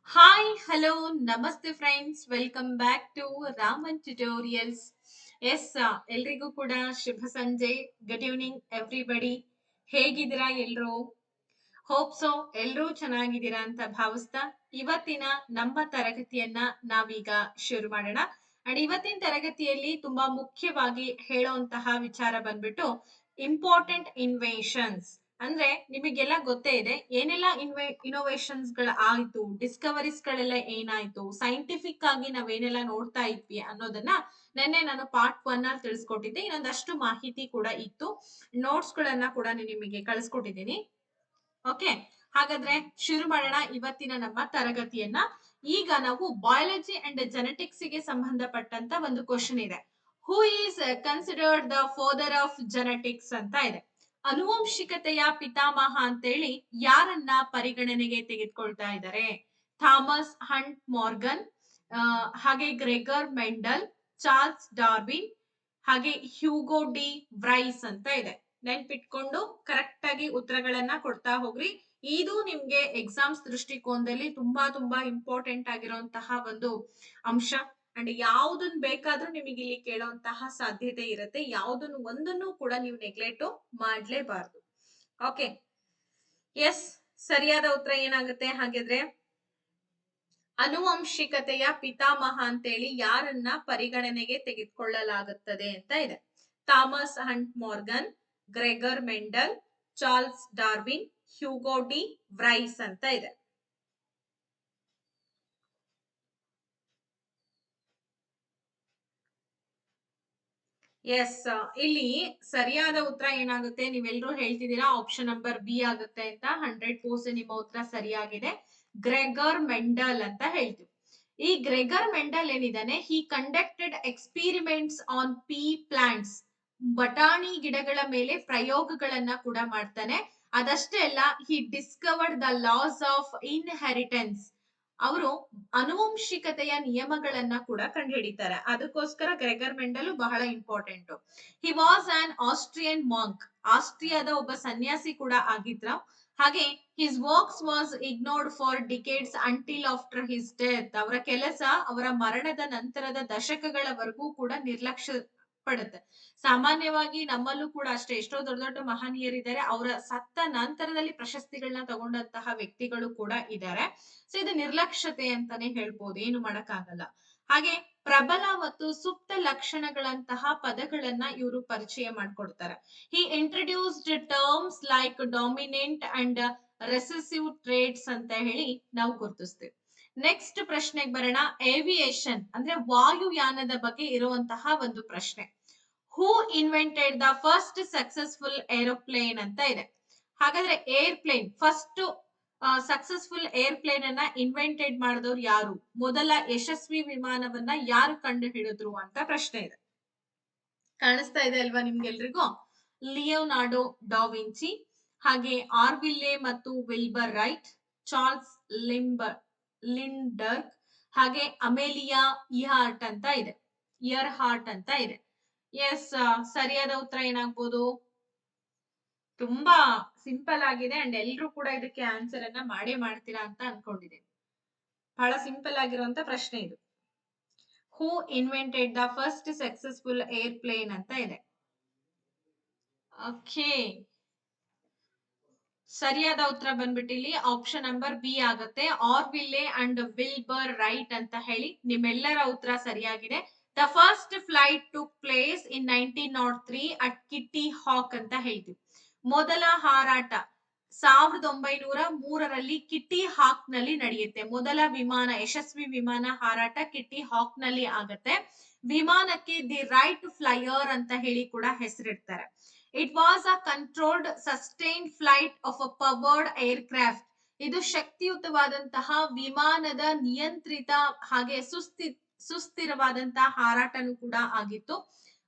Hi hello ನಮಸ್ತೆ friends welcome back to Raman tutorials. Yes ಎಲ್ರಿಗೂ ಕೂಡ ಶುಭ ಸಂಜೆ. Good evening everybody. ಹೇಗಿದ್ದೀರಾ ಎಲ್ರು? ಹೋಪ್ ಸೊ ಎಲ್ರೂ ಚೆನ್ನಾಗಿದ್ದೀರಾ ಅಂತ ಭಾವಿಸ್ತಾ ಇವತ್ತಿನ ನಮ್ಮ ತರಗತಿಯನ್ನ ನಾವೀಗ ಶುರು ಮಾಡೋಣ. ಅಂಡ್ ಇವತ್ತಿನ ತರಗತಿಯಲ್ಲಿ ತುಂಬಾ ಮುಖ್ಯವಾಗಿ ಹೇಳುವಂತಹ ವಿಚಾರ ಬಂದ್ಬಿಟ್ಟು ಇಂಪಾರ್ಟೆಂಟ್ ಇನ್ವೇಷನ್ಸ್. ಅಂದ್ರೆ ನಿಮಗೆಲ್ಲ ಗೊತ್ತೇ ಇದೆ ಏನೆಲ್ಲ ಇನೋವೇಷನ್ಸ್ ಗಳ ಆಯ್ತು, ಡಿಸ್ಕವರೀಸ್ ಗಳೆಲ್ಲ ಏನಾಯ್ತು, ಸೈಂಟಿಫಿಕ್ ಆಗಿ ನಾವೇನೆಲ್ಲ ನೋಡ್ತಾ ಇದ್ವಿ ಅನ್ನೋದನ್ನ ನೆನ್ನೆ ನಾನು ಪಾರ್ಟ್ 1 ಅಲ್ಲಿ ತಿಳಿಸ್ಕೊಟ್ಟಿದ್ದೆ. ಇನ್ನೊಂದಷ್ಟು ಮಾಹಿತಿ ಕೂಡ ಇತ್ತು, ನೋಟ್ಸ್ ಗಳನ್ನ ಕೂಡ ನಿಮಗೆ ಕಳಿಸ್ಕೊಟ್ಟಿದ್ದೀನಿ. ಓಕೆ, ಹಾಗಾದ್ರೆ ಶುರು ಮಾಡೋಣ ಇವತ್ತಿನ ನಮ್ಮ ತರಗತಿಯನ್ನ. ಈಗ ನಾವು ಬಯಾಲಜಿ ಅಂಡ್ ಜೆನೆಟಿಕ್ಸ್ ಗೆ ಸಂಬಂಧಪಟ್ಟಂತ ಒಂದು ಕ್ವಶನ್ ಇದೆ. Who is considered the father of genetics ಅಂತ ಇದೆ. ಅನುವಂಶಿಕತೆಯ ಪಿತಾಮಹ ಅಂತೇಳಿ ಯಾರನ್ನ ಪರಿಗಣನೆಗೆ ತೆಗೆದುಕೊಳ್ತಾ ಇದ್ದಾರೆ? ಥಾಮಸ್ ಹಂಟ್ ಮಾರ್ಗನ್, ಹಾಗೆ ಗ್ರೆಗರ್ ಮೆಂಡಲ್, ಚಾರ್ಲ್ಸ್ ಡಾರ್ವಿನ್, ಹಾಗೆ ಹ್ಯೂಗೋ ಡಿ ವ್ರೈಸ್ ಅಂತ ಇದೆ. ನೆನ್ಪಿಟ್ಕೊಂಡು ಕರೆಕ್ಟ್ ಆಗಿ ಉತ್ತರಗಳನ್ನ ಕೊಡ್ತಾ ಹೋಗ್ರಿ. ಇದು ನಿಮ್ಗೆ ಎಕ್ಸಾಮ್ಸ್ ದೃಷ್ಟಿಕೋನದಲ್ಲಿ ತುಂಬಾ ತುಂಬಾ ಇಂಪಾರ್ಟೆಂಟ್ ಆಗಿರುವಂತಹ ಒಂದು ಅಂಶ. ಅಂಡ್ ಯಾವ್ದನ್ ಬೇಕಾದ್ರೂ ನಿಮಗೆ ಇಲ್ಲಿ ಕೇಳುವಂತಹ ಸಾಧ್ಯತೆ ಇರುತ್ತೆ. ಯಾವ್ದನ್ನು ಒಂದನ್ನು ಕೂಡ ನೀವು ನೆಗ್ಲೆಕ್ಟ್ ಮಾಡ್ಲೇಬಾರ್ದು. ಓಕೆ, ಎಸ್, ಸರಿಯಾದ ಉತ್ತರ ಏನಾಗುತ್ತೆ ಹಾಗಿದ್ರೆ? ಅನುವಂಶಿಕತೆಯ ಪಿತಾಮಹ ಅಂತೇಳಿ ಯಾರನ್ನ ಪರಿಗಣನೆಗೆ ತೆಗೆದುಕೊಳ್ಳಲಾಗುತ್ತದೆ ಅಂತ ಇದೆ. Thomas Hunt Morgan, Gregor Mendel, Charles Darwin, Hugo de Vries ಅಂತ ಇದೆ. ಎಸ್, ಇಲ್ಲಿ ಸರಿಯಾದ ಉತ್ತರ ಏನಾಗುತ್ತೆ? ನೀವೆಲ್ಲರೂ ಹೇಳ್ತಿದ್ದೀರಾ ಆಪ್ಷನ್ ನಂಬರ್ ಬಿ ಆಗುತ್ತೆ ಅಂತ. 100% ನಿಮ್ಮ ಉತ್ತರ ಸರಿಯಾಗಿದೆ. ಗ್ರೆಗರ್ ಮೆಂಡಲ್ ಅಂತ ಹೇಳ್ತೀವಿ. ಈ ಗ್ರೆಗರ್ ಮೆಂಡಲ್ ಏನಿದಾನೆ, he conducted experiments on pea plants. ಬಟಾಣಿ ಗಿಡಗಳ ಮೇಲೆ ಪ್ರಯೋಗಗಳನ್ನ ಕೂಡ ಮಾಡ್ತಾನೆ. ಅದಷ್ಟೇ ಅಲ್ಲ, he discovered the laws of inheritance. ಅವರು ಅನುವಂಶಿಕತೆಯ ನಿಯಮಗಳನ್ನ ಕೂಡ ಕಂಡುಹಿಡಿತಾರೆ. ಅದಕ್ಕೋಸ್ಕರ ಗ್ರೆಗರ್ ಮೆಂಡಲ್ ಬಹಳ important. He was an Austrian monk. ಆಸ್ಟ್ರಿಯಾದ ಒಬ್ಬ ಸನ್ಯಾಸಿ ಕೂಡ ಆಗಿದ್ರ. ಹಾಗೆ his works was ignored for decades until after his death. ಅವರ ಕೆಲಸ ಅವರ ಮರಣದ ನಂತರದ ದಶಕಗಳವರೆಗೂ ಕೂಡ ನಿರ್ಲಕ್ಷ್ಯ ಪಡುತ್ತೆ. ಸಾಮಾನ್ಯವಾಗಿ ನಮ್ಮಲ್ಲೂ ಕೂಡ ಅಷ್ಟೇ, ಎಷ್ಟೋ ದೊಡ್ಡ ದೊಡ್ಡ ಮಹನೀಯರಿದ್ದಾರೆ, ಅವರ ಸತ್ತ ನಂತರದಲ್ಲಿ ಪ್ರಶಸ್ತಿಗಳನ್ನ ತಗೊಂಡಂತಹ ವ್ಯಕ್ತಿಗಳು ಕೂಡ ಇದ್ದಾರೆ. ಸೊ ಇದು ನಿರ್ಲಕ್ಷ್ಯತೆ ಅಂತಾನೆ ಹೇಳ್ಬೋದು, ಏನು ಮಾಡಕ್ಕಾಗಲ್ಲ. ಹಾಗೆ ಪ್ರಬಲ ಮತ್ತು ಸುಪ್ತ ಲಕ್ಷಣಗಳಂತಹ ಪದಗಳನ್ನ ಇವರು ಪರಿಚಯ ಮಾಡ್ಕೊಡ್ತಾರೆ. He introduced terms like dominant and recessive traits ಅಂತ ಹೇಳಿ ನಾವು ಗುರುತಿಸ್ತೀವಿ. ನೆಕ್ಸ್ಟ್ ಪ್ರಶ್ನೆಗೆ ಬರೋಣ. ಏವಿಯೇಷನ್ ಅಂದ್ರೆ ವಾಯುಯಾನದ ಬಗ್ಗೆ ಇರುವಂತಹ ಒಂದು ಪ್ರಶ್ನೆ. Who invented the first successful aeroplane ಅಂತ ಇದೆ. ಹಾಗಾದ್ರೆ ಏರ್ಪ್ಲೇನ್ ಫಸ್ಟ್ ಸಕ್ಸಸ್ಫುಲ್ ಏರ್ಪ್ಲೇನ್ ಅನ್ನ ಇನ್ವೆಂಟೆಡ್ ಮಾಡಿದವರು ಯಾರು? ಮೊದಲ ಯಶಸ್ವಿ ವಿಮಾನವನ್ನ ಯಾರು ಕಂಡು ಹಿಡಿದ್ರು ಅಂತ ಪ್ರಶ್ನೆ ಇದೆ. ಕಾಣಿಸ್ತಾ ಇದೆ ಅಲ್ವಾ ನಿಮ್ಗೆಲ್ರಿಗೂ? ಲಿಯೋನಾರ್ಡೋ ಡಾವಿಂಚಿ, ಹಾಗೆ ಆರ್ವಿಲ್ಲೆ ಮತ್ತು ವಿಲ್ಬರ್ ರೈಟ್, ಚಾರ್ಲ್ಸ್ ಲಿಂಡರ್ಗ್, ಹಾಗೆ ಅಮೇಲಿಯಾ ಇಯರ್ಹಾರ್ಟ್ ಅಂತ ಇದೆ. ಎಸ್, ಸರಿಯಾದ ಉತ್ತರ ಏನಾಗ್ಬೋದು? ತುಂಬಾ ಸಿಂಪಲ್ ಆಗಿದೆ ಅಂಡ್ ಎಲ್ರು ಕೂಡ ಇದಕ್ಕೆ ಆನ್ಸರ್ ಅನ್ನ ಮಾಡೇ ಮಾಡ್ತೀರಾ ಅಂತ ಅನ್ಕೊಂಡಿದ್ದೀನಿ. ಬಹಳ ಸಿಂಪಲ್ ಆಗಿರುವಂತ ಪ್ರಶ್ನೆ ಇದು. Who invented the first successful airplane ಅಂತ ಇದೆ. ಓಕೆ, ಸರಿಯಾದ ಉತ್ತರ ಬಂದ್ಬಿಟ್ಟು ಇಲ್ಲಿ ಆಪ್ಷನ್ ನಂಬರ್ ಬಿ ಆಗುತ್ತೆ. ಆರ್ವಿಲ್ಲೆ ಅಂಡ್ ವಿಲ್ಬರ್ ರೈಟ್ ಅಂತ ಹೇಳಿ ನಿಮ್ಮೆಲ್ಲರ ಉತ್ತರ ಸರಿಯಾಗಿದೆ. The first flight took place in 1903 at Kitty Hawk ಅಂತ ಹೇಳ್ತೀವಿ. ಮೊದಲ ಹಾರಾಟ 1903ರಲ್ಲಿ ಕಿಟ್ಟಿ ಹಾಕ್ ನಲ್ಲಿ ನಡೆಯುತ್ತೆ. ಮೊದಲ ವಿಮಾನ, ಯಶಸ್ವಿ ವಿಮಾನ ಹಾರಾಟ ಕಿಟ್ಟಿ ಹಾಕ್ ನಲ್ಲಿ ಆಗತ್ತೆ. ವಿಮಾನಕ್ಕೆ ದಿ ರೈಟ್ ಫ್ಲೈಯರ್ ಅಂತ ಹೇಳಿ ಕೂಡ ಹೆಸರಿಡ್ತಾರೆ. It was a controlled sustained flight of a powered aircraft. ಇದು ಶಕ್ತಿಯುತವಾದಂತಹ ವಿಮಾನದ ನಿಯಂತ್ರಿತ ಹಾಗೆ ಸುಸ್ಥಿರವಾದಂತಹ ಹಾರಾಟನು ಕೂಡ ಆಗಿತ್ತು.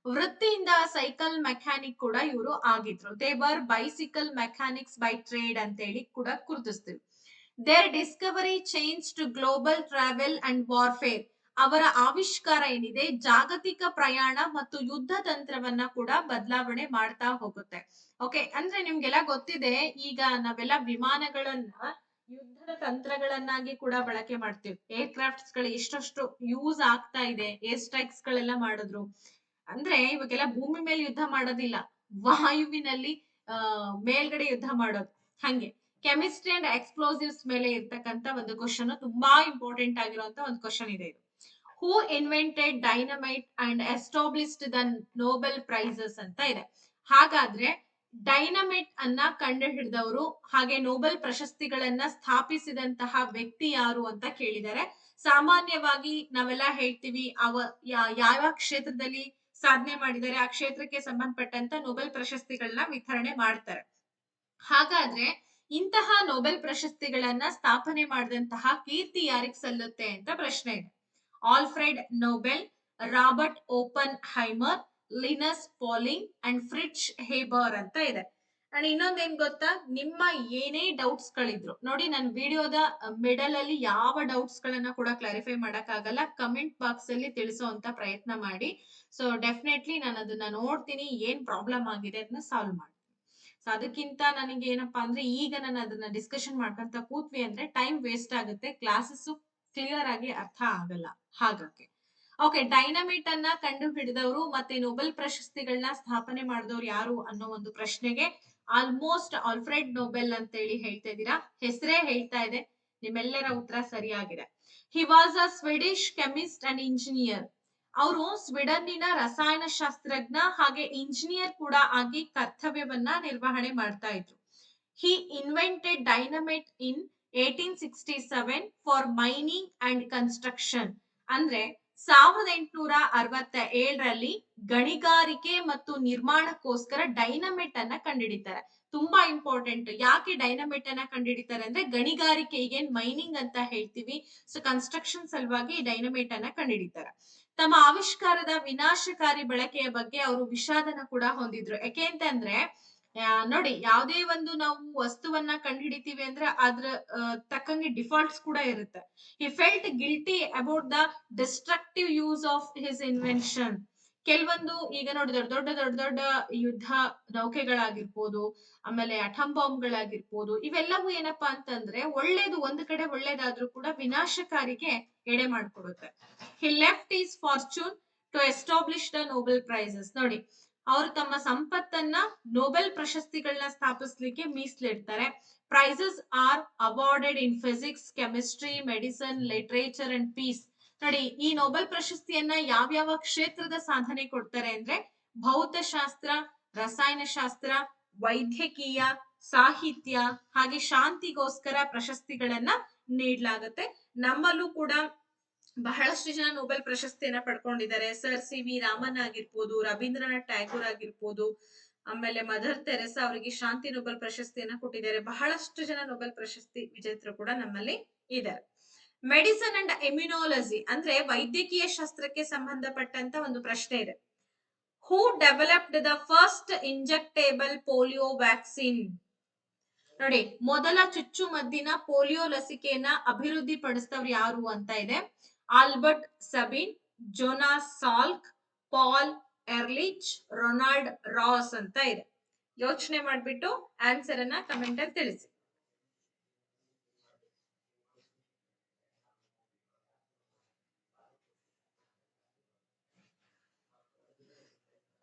ವೃತ್ತಿಯಿಂದ ಸೈಕಲ್ ಮೆಕ್ಯಾನಿಕ್ ಕೂಡ ಇವರು ಆಗಿದ್ರು. They were bicycle mechanics by trade ಅಂತ ಹೇಳಿ ಕೂಡ ಗುರುತಿಸ್ತೀವಿ. Their discovery change to global travel and warfare. ಅವರ ಆವಿಷ್ಕಾರ ಏನಿದೆ ಜಾಗತಿಕ ಪ್ರಯಾಣ ಮತ್ತು ಯುದ್ಧ ತಂತ್ರವನ್ನ ಕೂಡ ಬದಲಾವಣೆ ಮಾಡ್ತಾ ಹೋಗುತ್ತೆ. ಓಕೆ, ಅಂದ್ರೆ ನಿಮ್ಗೆಲ್ಲ ಗೊತ್ತಿದೆ, ಈಗ ನಾವೆಲ್ಲ ವಿಮಾನಗಳನ್ನ ಯುದ್ಧದ ತಂತ್ರಗಳನ್ನಾಗಿ ಕೂಡ ಬಳಕೆ ಮಾಡ್ತೀವಿ. ಏರ್ಕ್ರಾಫ್ಟ್ಸ್ ಗಳು ಎಷ್ಟಷ್ಟು ಯೂಸ್ ಆಗ್ತಾ ಇದೆ, ಏರ್ ಸ್ಟ್ರೈಕ್ಸ್ ಗಳೆಲ್ಲ ಮಾಡಿದ್ರು. ಅಂದ್ರೆ ಇವಾಗೆಲ್ಲ ಭೂಮಿ ಮೇಲೆ ಯುದ್ಧ ಮಾಡೋದಿಲ್ಲ, ವಾಯುವಿನಲ್ಲಿ ಮೇಲ್ಗಡೆ ಯುದ್ಧ ಮಾಡೋದು. ಹಂಗೆ ಕೆಮಿಸ್ಟ್ರಿ ಅಂಡ್ ಎಕ್ಸ್ಪ್ಲೋಸಿವ್ಸ್ ಮೇಲೆ ಇರ್ತಕ್ಕಂತ ಒಂದು ಕ್ವಶನ್, ತುಂಬಾ ಇಂಪಾರ್ಟೆಂಟ್ ಆಗಿರುವಂತ ಒಂದು ಕ್ವಶನ್ ಇದೆ ಇದು. Who invented dynamite and established the Nobel prizes ಅಂತ ಇದೆ. ಹಾಗಾದ್ರೆ ಡೈನಮೈಟ್ ಅನ್ನ ಕಂಡು ಹಿಡಿದವರು ಹಾಗೆ ನೊಬೆಲ್ ಪ್ರಶಸ್ತಿಗಳನ್ನ ಸ್ಥಾಪಿಸಿದಂತಹ ವ್ಯಕ್ತಿ ಯಾರು ಅಂತ ಕೇಳಿದ್ದಾರೆ. ಸಾಮಾನ್ಯವಾಗಿ ನಾವೆಲ್ಲ ಹೇಳ್ತೀವಿ ಯಾವ ಕ್ಷೇತ್ರದಲ್ಲಿ ಸಾಧನೆ ಮಾಡಿದ್ದಾರೆ ಆ ಕ್ಷೇತ್ರಕ್ಕೆ ಸಂಬಂಧಪಟ್ಟಂತ ನೊಬೆಲ್ ಪ್ರಶಸ್ತಿಗಳನ್ನ ವಿತರಣೆ ಮಾಡ್ತಾರೆ. ಹಾಗಾದ್ರೆ ಇಂತಹ ನೊಬೆಲ್ ಪ್ರಶಸ್ತಿಗಳನ್ನ ಸ್ಥಾಪನೆ ಮಾಡಿದಂತಹ ಕೀರ್ತಿ ಯಾರಿಗ್ ಸಲ್ಲುತ್ತೆ ಅಂತ ಪ್ರಶ್ನೆ ಇದೆ. Alfred Nobel, Robert Oppenheimer, Linus Pauling and Fritz Haber ಅಂತ ಇದೆ. ಅಂಡ್ ಇನ್ನೊಂದೇನ್ ಗೊತ್ತಾ, ನಿಮ್ಮ ಏನೇ ಡೌಟ್ಸ್ ಗಳಿದ್ರು ನೋಡಿ, ನನ್ನ ವಿಡಿಯೋದ ಮಿಡಲ್ ಅಲ್ಲಿ ಯಾವ ಡೌಟ್ಸ್ ಗಳನ್ನ ಕೂಡ ಕ್ಲಾರಿಫೈ ಮಾಡಕ್ ಆಗಲ್ಲ, ಕಮೆಂಟ್ ಬಾಕ್ಸ್ ಅಲ್ಲಿ ತಿಳಿಸುವಂತ ಪ್ರಯತ್ನ ಮಾಡಿ. ಸೊ ಡೆಫಿನೆಟ್ಲಿ ನಾನು ಅದನ್ನ ನೋಡ್ತೀನಿ, ಏನ್ ಪ್ರಾಬ್ಲಮ್ ಆಗಿದೆ ಅದನ್ನ ಸಾಲ್ವ್ ಮಾಡ್ತೀನಿ. ಸೊ ಅದಕ್ಕಿಂತ ನನಗೆ ಏನಪ್ಪಾ ಅಂದ್ರೆ, ಈಗ ನಾನು ಅದನ್ನ ಡಿಸ್ಕಷನ್ ಮಾಡ್ಕೊಂತ ಕೂತ್ವಿ ಅಂದ್ರೆ ಟೈಮ್ ವೇಸ್ಟ್ ಆಗುತ್ತೆ, ಕ್ಲಾಸಸ್ ಕ್ಲಿಯರ್ ಆಗಿ ಅರ್ಥ ಆಗಲ್ಲ. ಹಾಗಾಗಿ ಓಕೆ, ಡೈನಮೈಟ್ ಅನ್ನ ಕಂಡು ಹಿಡಿದವರು ಮತ್ತೆ ನೊಬೆಲ್ ಪ್ರಶಸ್ತಿಗಳನ್ನ ಸ್ಥಾಪನೆ ಮಾಡಿದವರು ಯಾರು ಅನ್ನೋ ಒಂದು ಪ್ರಶ್ನೆಗೆ ಆಲ್ಮೋಸ್ಟ್ ಆಲ್ಫ್ರೆಡ್ ನೊಬೆಲ್ ಅಂತ ಹೇಳಿ ಹೇಳ್ತಾ ಇದ್ದೀರಾ. ಹೆಸರೇ ಹೇಳ್ತಾ ಇದೆ, ನಿಮ್ಮೆಲ್ಲರ ಉತ್ತರ ಸರಿಯಾಗಿದೆ. He was a Swedish chemist and engineer. ಅವರು ಸ್ವೀಡನ್ನಿನ ರಸಾಯನಶಾಸ್ತ್ರಜ್ಞ ಹಾಗೆ ಇಂಜಿನಿಯರ್ ಕೂಡ ಆಗಿ ಕರ್ತವ್ಯವನ್ನ ನಿರ್ವಹಣೆ ಮಾಡ್ತಾ ಇದ್ರು. He invented dynamite in 1867 for mining and construction. ಅಂದ್ರೆ 1867ರಲ್ಲಿ ಗಣಿಗಾರಿಕೆ ಮತ್ತು ನಿರ್ಮಾಣಕ್ಕೋಸ್ಕರ ಡೈನಮೈಟ್ ಅನ್ನ ಕಂಡುಹಿಡಿತಾರೆ. ತುಂಬಾ ಇಂಪಾರ್ಟೆಂಟ್. ಯಾಕೆ ಡೈನಮೈಟ್ ಅನ್ನ ಕಂಡುಹಿಡಿತಾರೆ ಅಂದ್ರೆ, ಗಣಿಗಾರಿಕೆ, ಈಗೇನ್ ಮೈನಿಂಗ್ ಅಂತ ಹೇಳ್ತೀವಿ, ಸೊ ಕನ್ಸ್ಟ್ರಕ್ಷನ್ ಸಲುವಾಗಿ ಡೈನಮೈಟ್ ಅನ್ನ ಕಂಡುಹಿಡಿತಾರೆ. ತಮ್ಮ ಆವಿಷ್ಕಾರದ ವಿನಾಶಕಾರಿ ಬಳಕೆಯ ಬಗ್ಗೆ ಅವರು ವಿಷಾದನ ಕೂಡ ಹೊಂದಿದ್ರು. ಯಾಕೆ ಅಂತಂದ್ರೆ ನೋಡಿ, ಯಾವುದೇ ಒಂದು ನಾವು ವಸ್ತುವನ್ನ ಕಂಡುಹಿಡಿತೀವಿ ಅಂದ್ರೆ ಅದ್ರ ತಕ್ಕಂಗೆ ಡಿಫಾಲ್ಟ್ಸ್ ಕೂಡ ಇರುತ್ತೆ. He felt guilty about the destructive use of his invention. ಕೆಲವೊಂದು ಈಗ ನೋಡಿ, ದೊಡ್ಡ ಯುದ್ಧ ನೌಕೆಗಳಾಗಿರ್ಬೋದು, ಆಮೇಲೆ ಅಟಮ್ ಬಾಂಬ್ಗಳಾಗಿರ್ಬೋದು, ಇವೆಲ್ಲವೂ ಏನಪ್ಪಾ ಅಂತಂದ್ರೆ ಒಳ್ಳೇದು, ಒಂದು ಕಡೆ ಒಳ್ಳೇದಾದ್ರೂ ಕೂಡ ವಿನಾಶಕಾರಿಗೆ ಎಡೆ ಮಾಡ್ಕೊಡುತ್ತೆ. He left his fortune to establish the Nobel prizes. ನೋಡಿ, ಅವರು ತಮ್ಮ ಸಂಪತ್ತನ್ನ ನೊಬೆಲ್ ಪ್ರಶಸ್ತಿಗಳನ್ನ ಸ್ಥಾಪಿಸ್ಲಿಕ್ಕೆ ಮೀಸಲಿಡ್ತಾರೆ. Prizes are awarded in physics, chemistry, medicine, literature and peace. ನೋಡಿ, ಈ ನೊಬೆಲ್ ಪ್ರಶಸ್ತಿಯನ್ನ ಯಾವ್ಯಾವ ಕ್ಷೇತ್ರದ ಸಾಧನೆ ಕೊಡ್ತಾರೆ ಅಂದ್ರೆ, ಭೌತಶಾಸ್ತ್ರ, ರಸಾಯನಶಾಸ್ತ್ರ, ವೈದ್ಯಕೀಯ, ಸಾಹಿತ್ಯ ಹಾಗೆ ಶಾಂತಿಗೋಸ್ಕರ ಪ್ರಶಸ್ತಿಗಳನ್ನ ನೀಡಲಾಗುತ್ತೆ. ನಮ್ಮಲ್ಲೂ ಕೂಡ ಬಹಳಷ್ಟು ಜನ ನೊಬೆಲ್ ಪ್ರಶಸ್ತಿಯನ್ನ ಪಡ್ಕೊಂಡಿದ್ದಾರೆ. ಸರ್ ಸಿ ವಿ ರಾಮನ್ ಆಗಿರ್ಬೋದು, ರವೀಂದ್ರನಾಥ್ ಟ್ಯಾಗೋರ್ ಆಗಿರ್ಬೋದು, ಆಮೇಲೆ ಮದರ್ ತೆರೆಸಾ ಅವರಿಗೆ ಶಾಂತಿ ನೊಬೆಲ್ ಪ್ರಶಸ್ತಿಯನ್ನ ಕೊಟ್ಟಿದ್ದಾರೆ. ಬಹಳಷ್ಟು ಜನ ನೊಬೆಲ್ ಪ್ರಶಸ್ತಿ ವಿಜೇತರು ಕೂಡ ನಮ್ಮಲ್ಲಿ ಇದ್ದಾರೆ. ಮೆಡಿಸಿನ್ ಅಂಡ್ ಇಮ್ಯುನಾಲಜಿ ಅಂದ್ರೆ ವೈದ್ಯಕೀಯ ಶಾಸ್ತ್ರಕ್ಕೆ ಸಂಬಂಧಪಟ್ಟಂತ ಒಂದು ಪ್ರಶ್ನೆ ಇದೆ. Who developed the first injectable polio vaccine. ನೋಡಿ, ಮೊದಲ ಚುಚ್ಚುಮದ್ದಿನ ಪೋಲಿಯೋ ಲಸಿಕೆಯನ್ನ ಅಭಿವೃದ್ಧಿ ಪಡಿಸಿದವರು ಯಾರು ಅಂತ ಇದೆ. Albert Sabin, Jonas Salk, Paul Ehrlich, Ronald Ross ಅಂತ ಇದೆ. ಯೋಚನೆ ಮಾಡ್ಬಿಟ್ಟು ಆನ್ಸರ್ ಅನ್ನ ಕಮೆಂಟ್ ಅಲ್ಲಿ ತಿಳಿಸಿ.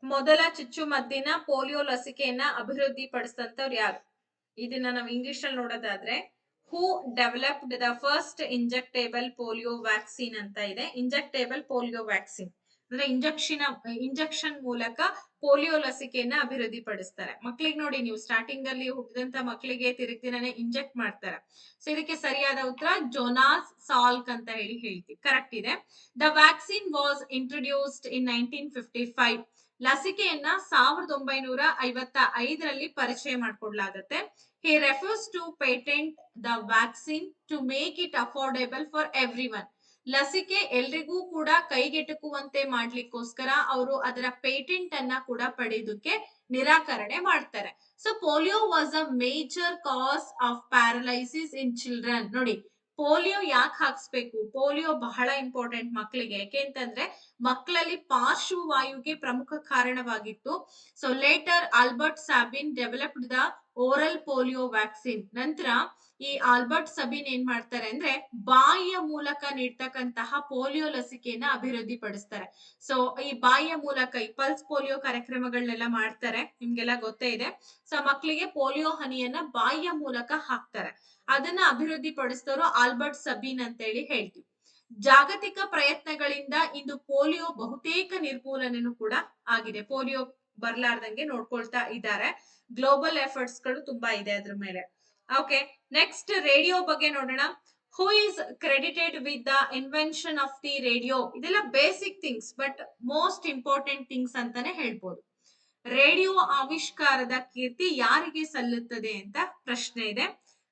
ಮೊದಲ ಚುಚ್ಚುಮದ್ದಿನ ಪೋಲಿಯೋ ಲಸಿಕೆಯನ್ನ ಅಭಿವೃದ್ಧಿ ಪಡಿಸಿದಂತವ್ರು ಯಾರು? ಇದನ್ನ ನಾವು ಇಂಗ್ಲಿಷ್ ಅಲ್ಲಿ ನೋಡೋದಾದ್ರೆ, who developed the first injectable polio vaccine ಅಂತ ಇದೆ. ಇಂಜೆಕ್ಟೇಬಲ್ ಪೋಲಿಯೋ ವ್ಯಾಕ್ಸಿನ್ ಅಂದ್ರೆ ಇಂಜೆಕ್ಷನ್ ಮೂಲಕ ಪೋಲಿಯೋ ಲಸಿಕೆಯನ್ನ ಅಭಿವೃದ್ಧಿ ಪಡಿಸ್ತಾರೆ. ಮಕ್ಳಿಗೆ ನೋಡಿ, ನೀವು ಸ್ಟಾರ್ಟಿಂಗ್ ಅಲ್ಲಿ ಹುಟ್ಟಿದಂತ ಮಕ್ಕಳಿಗೆ ತಿರುಗಿ ದಿನನೇ ಇಂಜೆಕ್ಟ್ ಮಾಡ್ತಾರೆ. ಸೊ ಇದಕ್ಕೆ ಸರಿಯಾದ ಉತ್ತರ ಜೋನಾಸ್ ಸಾಲ್ಕ್ ಅಂತ ಹೇಳ್ತೀವಿ. ಕರೆಕ್ಟ್ ಇದೆ. The vaccine was introduced in 1955. ಲಸಿಕೆಯನ್ನ 1955ರಲ್ಲಿ ಪರಿಚಯ ಮಾಡಿಕೊಡ್ಲಾಗುತ್ತೆ. He refused to patent the vaccine to make it affordable for everyone. ಲಸಿಕೆ ಎಲ್ರಿಗೂ ಕೂಡ ಕೈಗೆಟುಕುವಂತೆ ಮಾಡ್ಲಿಕ್ಕೋಸ್ಕರ ಅವರು ಅದರ ಪೇಟೆಂಟ್ ಅನ್ನ ಕೂಡ ಪಡೆಯೋದಕ್ಕೆ ನಿರಾಕರಣೆ ಮಾಡ್ತಾರೆ. So polio was a major cause of paralysis in children. ನೋಡಿ, ಪೋಲಿಯೋ ಯಾಕೆ ಹಾಕ್ಸ್ಬೇಕು? ಪೋಲಿಯೋ ಬಹಳ ಇಂಪಾರ್ಟೆಂಟ್ ಮಕ್ಕಳಿಗೆ. ಯಾಕೆ ಅಂತಂದ್ರೆ ಮಕ್ಕಳಲ್ಲಿ ಪಾರ್ಶ್ವವಾಯುಗೆ ಪ್ರಮುಖ ಕಾರಣವಾಗಿತ್ತು. So later Albert Sabin developed the oral polio vaccine. ನಂತರ ಈ ಆಲ್ಬರ್ಟ್ ಸಬೀನ್ ಏನ್ ಮಾಡ್ತಾರೆ ಅಂದ್ರೆ ಬಾಯಿಯ ಮೂಲಕ ನೀಡ್ತಕ್ಕಂತಹ ಪೋಲಿಯೋ ಲಸಿಕೆಯನ್ನ ಅಭಿವೃದ್ಧಿ ಪಡಿಸ್ತಾರೆ. ಸೊ ಈ ಬಾಯಿಯ ಮೂಲಕ ಈ ಪಲ್ಸ್ ಪೋಲಿಯೋ ಕಾರ್ಯಕ್ರಮಗಳನ್ನೆಲ್ಲ ಮಾಡ್ತಾರೆ, ನಿಮ್ಗೆಲ್ಲ ಗೊತ್ತೇ ಇದೆ. ಸೊ ಮಕ್ಕಳಿಗೆ ಪೋಲಿಯೋ ಹನಿಯನ್ನ ಬಾಯಿಯ ಮೂಲಕ ಹಾಕ್ತಾರೆ. ಅದನ್ನ ಅಭಿವೃದ್ಧಿ ಪಡಿಸಿದವರು ಆಲ್ಬರ್ಟ್ ಸಬೀನ್ ಅಂತ ಹೇಳಿ ಹೇಳ್ತೀವಿ. ಜಾಗತಿಕ ಪ್ರಯತ್ನಗಳಿಂದ ಇಂದು ಪೋಲಿಯೋ ಬಹುತೇಕ ನಿರ್ಮೂಲನೆನೂ ಕೂಡ ಆಗಿದೆ. ಪೋಲಿಯೋ ಬರ್ಲಾರ್ದಂಗೆ ನೋಡ್ಕೊಳ್ತಾ ಇದ್ದಾರೆ. ಗ್ಲೋಬಲ್ ಎಫರ್ಟ್ಸ್ ಗಳು ತುಂಬಾ ಇದೆ ಅದ್ರ ಮೇಲೆ. ಓಕೆ, ನೆಕ್ಸ್ಟ್ ರೇಡಿಯೋ ಬಗ್ಗೆ ನೋಡೋಣ. Who is credited with the invention of the radio? ಇದೆಲ್ಲ basic things, but most important things ಅಂತಾನೆ ಹೇಳ್ಬೋದು. ರೇಡಿಯೋ ಆವಿಷ್ಕಾರದ ಕೀರ್ತಿ ಯಾರಿಗೆ ಸಲ್ಲುತ್ತದೆ ಅಂತ ಪ್ರಶ್ನೆ ಇದೆ.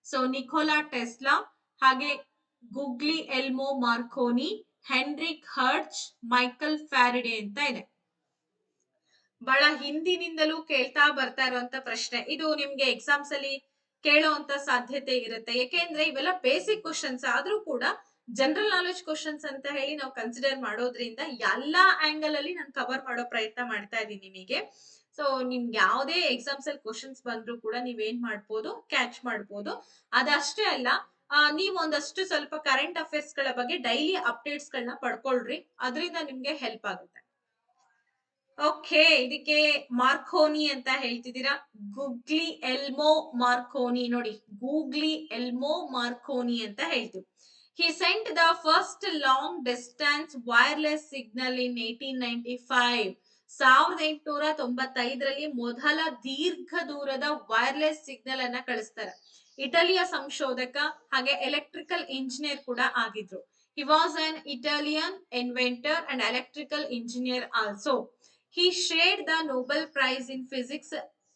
ಸೊ ನಿಕೋಲಾ ಟೆಸ್ಲಾ, ಹಾಗೆ Guglielmo Marconi, Heinrich Hertz, Michael Faraday ಅಂತ ಇದೆ. ಬಹಳ ಹಿಂದಿನಿಂದಲೂ ಕೇಳ್ತಾ ಬರ್ತಾ ಇರುವಂತ ಪ್ರಶ್ನೆ ಇದು. ನಿಮ್ಗೆ ಎಕ್ಸಾಮ್ಸ್ ಅಲ್ಲಿ ಕೇಳುವಂತ ಸಾಧ್ಯತೆ ಇರುತ್ತೆ, ಯಾಕೆಂದ್ರೆ ಇವೆಲ್ಲ ಬೇಸಿಕ್ ಕ್ವಶನ್ಸ್ ಆದ್ರೂ ಕೂಡ ಜನರಲ್ ನಾಲೆಜ್ ಕ್ವಶನ್ಸ್ ಅಂತ ಹೇಳಿ ನಾವು ಕನ್ಸಿಡರ್ ಮಾಡೋದ್ರಿಂದ ಎಲ್ಲಾ ಆಂಗಲ್ ಅಲ್ಲಿ ನಾನು ಕವರ್ ಮಾಡೋ ಪ್ರಯತ್ನ ಮಾಡ್ತಾ ಇದ್ದೀನಿ ನಿಮಗೆ. ಸೊ ನಿಮ್ಗೆ ಯಾವುದೇ ಎಕ್ಸಾಮ್ಸ್ ಅಲ್ಲಿ ಕ್ವಶನ್ಸ್ ಬಂದ್ರು ಕೂಡ ನೀವೇನ್ ಮಾಡ್ಬೋದು, ಕ್ಯಾಚ್ ಮಾಡ್ಬೋದು. ಅದಷ್ಟೇ ಅಲ್ಲ, ನೀವ್ ಒಂದಷ್ಟು ಸ್ವಲ್ಪ ಕರೆಂಟ್ ಅಫೇರ್ಸ್ ಗಳ ಬಗ್ಗೆ ಡೈಲಿ ಅಪ್ಡೇಟ್ಸ್ ಗಳನ್ನ ಪಡ್ಕೊಳ್ರಿ, ಅದರಿಂದ ನಿಮ್ಗೆ ಹೆಲ್ಪ್ ಆಗುತ್ತೆ. ಓಕೆ, ಇದಕ್ಕೆ ಮಾರ್ಕೋನಿ ಅಂತ ಹೇಳ್ತಿದ್ದೀರಾ. ಗೂಗ್ಲಿ ಎಲ್ಮೋ ಮಾರ್ಕೋನಿ, ನೋಡಿ ಗೂಗ್ಲಿ ಎಲ್ಮೋ ಮಾರ್ಕೋನಿ ಅಂತ ಹೇಳ್ತೀವಿ. He sent the first long distance wireless signal in 1895. 1895ರಲ್ಲಿ ಮೊದಲ ದೀರ್ಘ ದೂರದ ವೈರ್ಲೆಸ್ ಸಿಗ್ನಲ್ ಅನ್ನ ಕಳಿಸ್ತಾರೆ. ಇಟಲಿಯ ಸಂಶೋಧಕ ಹಾಗೆ ಎಲೆಕ್ಟ್ರಿಕಲ್ ಇಂಜಿನಿಯರ್ ಕೂಡ ಆಗಿದ್ರು. ಹಿ was an Italian inventor and electrical engineer also. He shared the Nobel Prize in Physics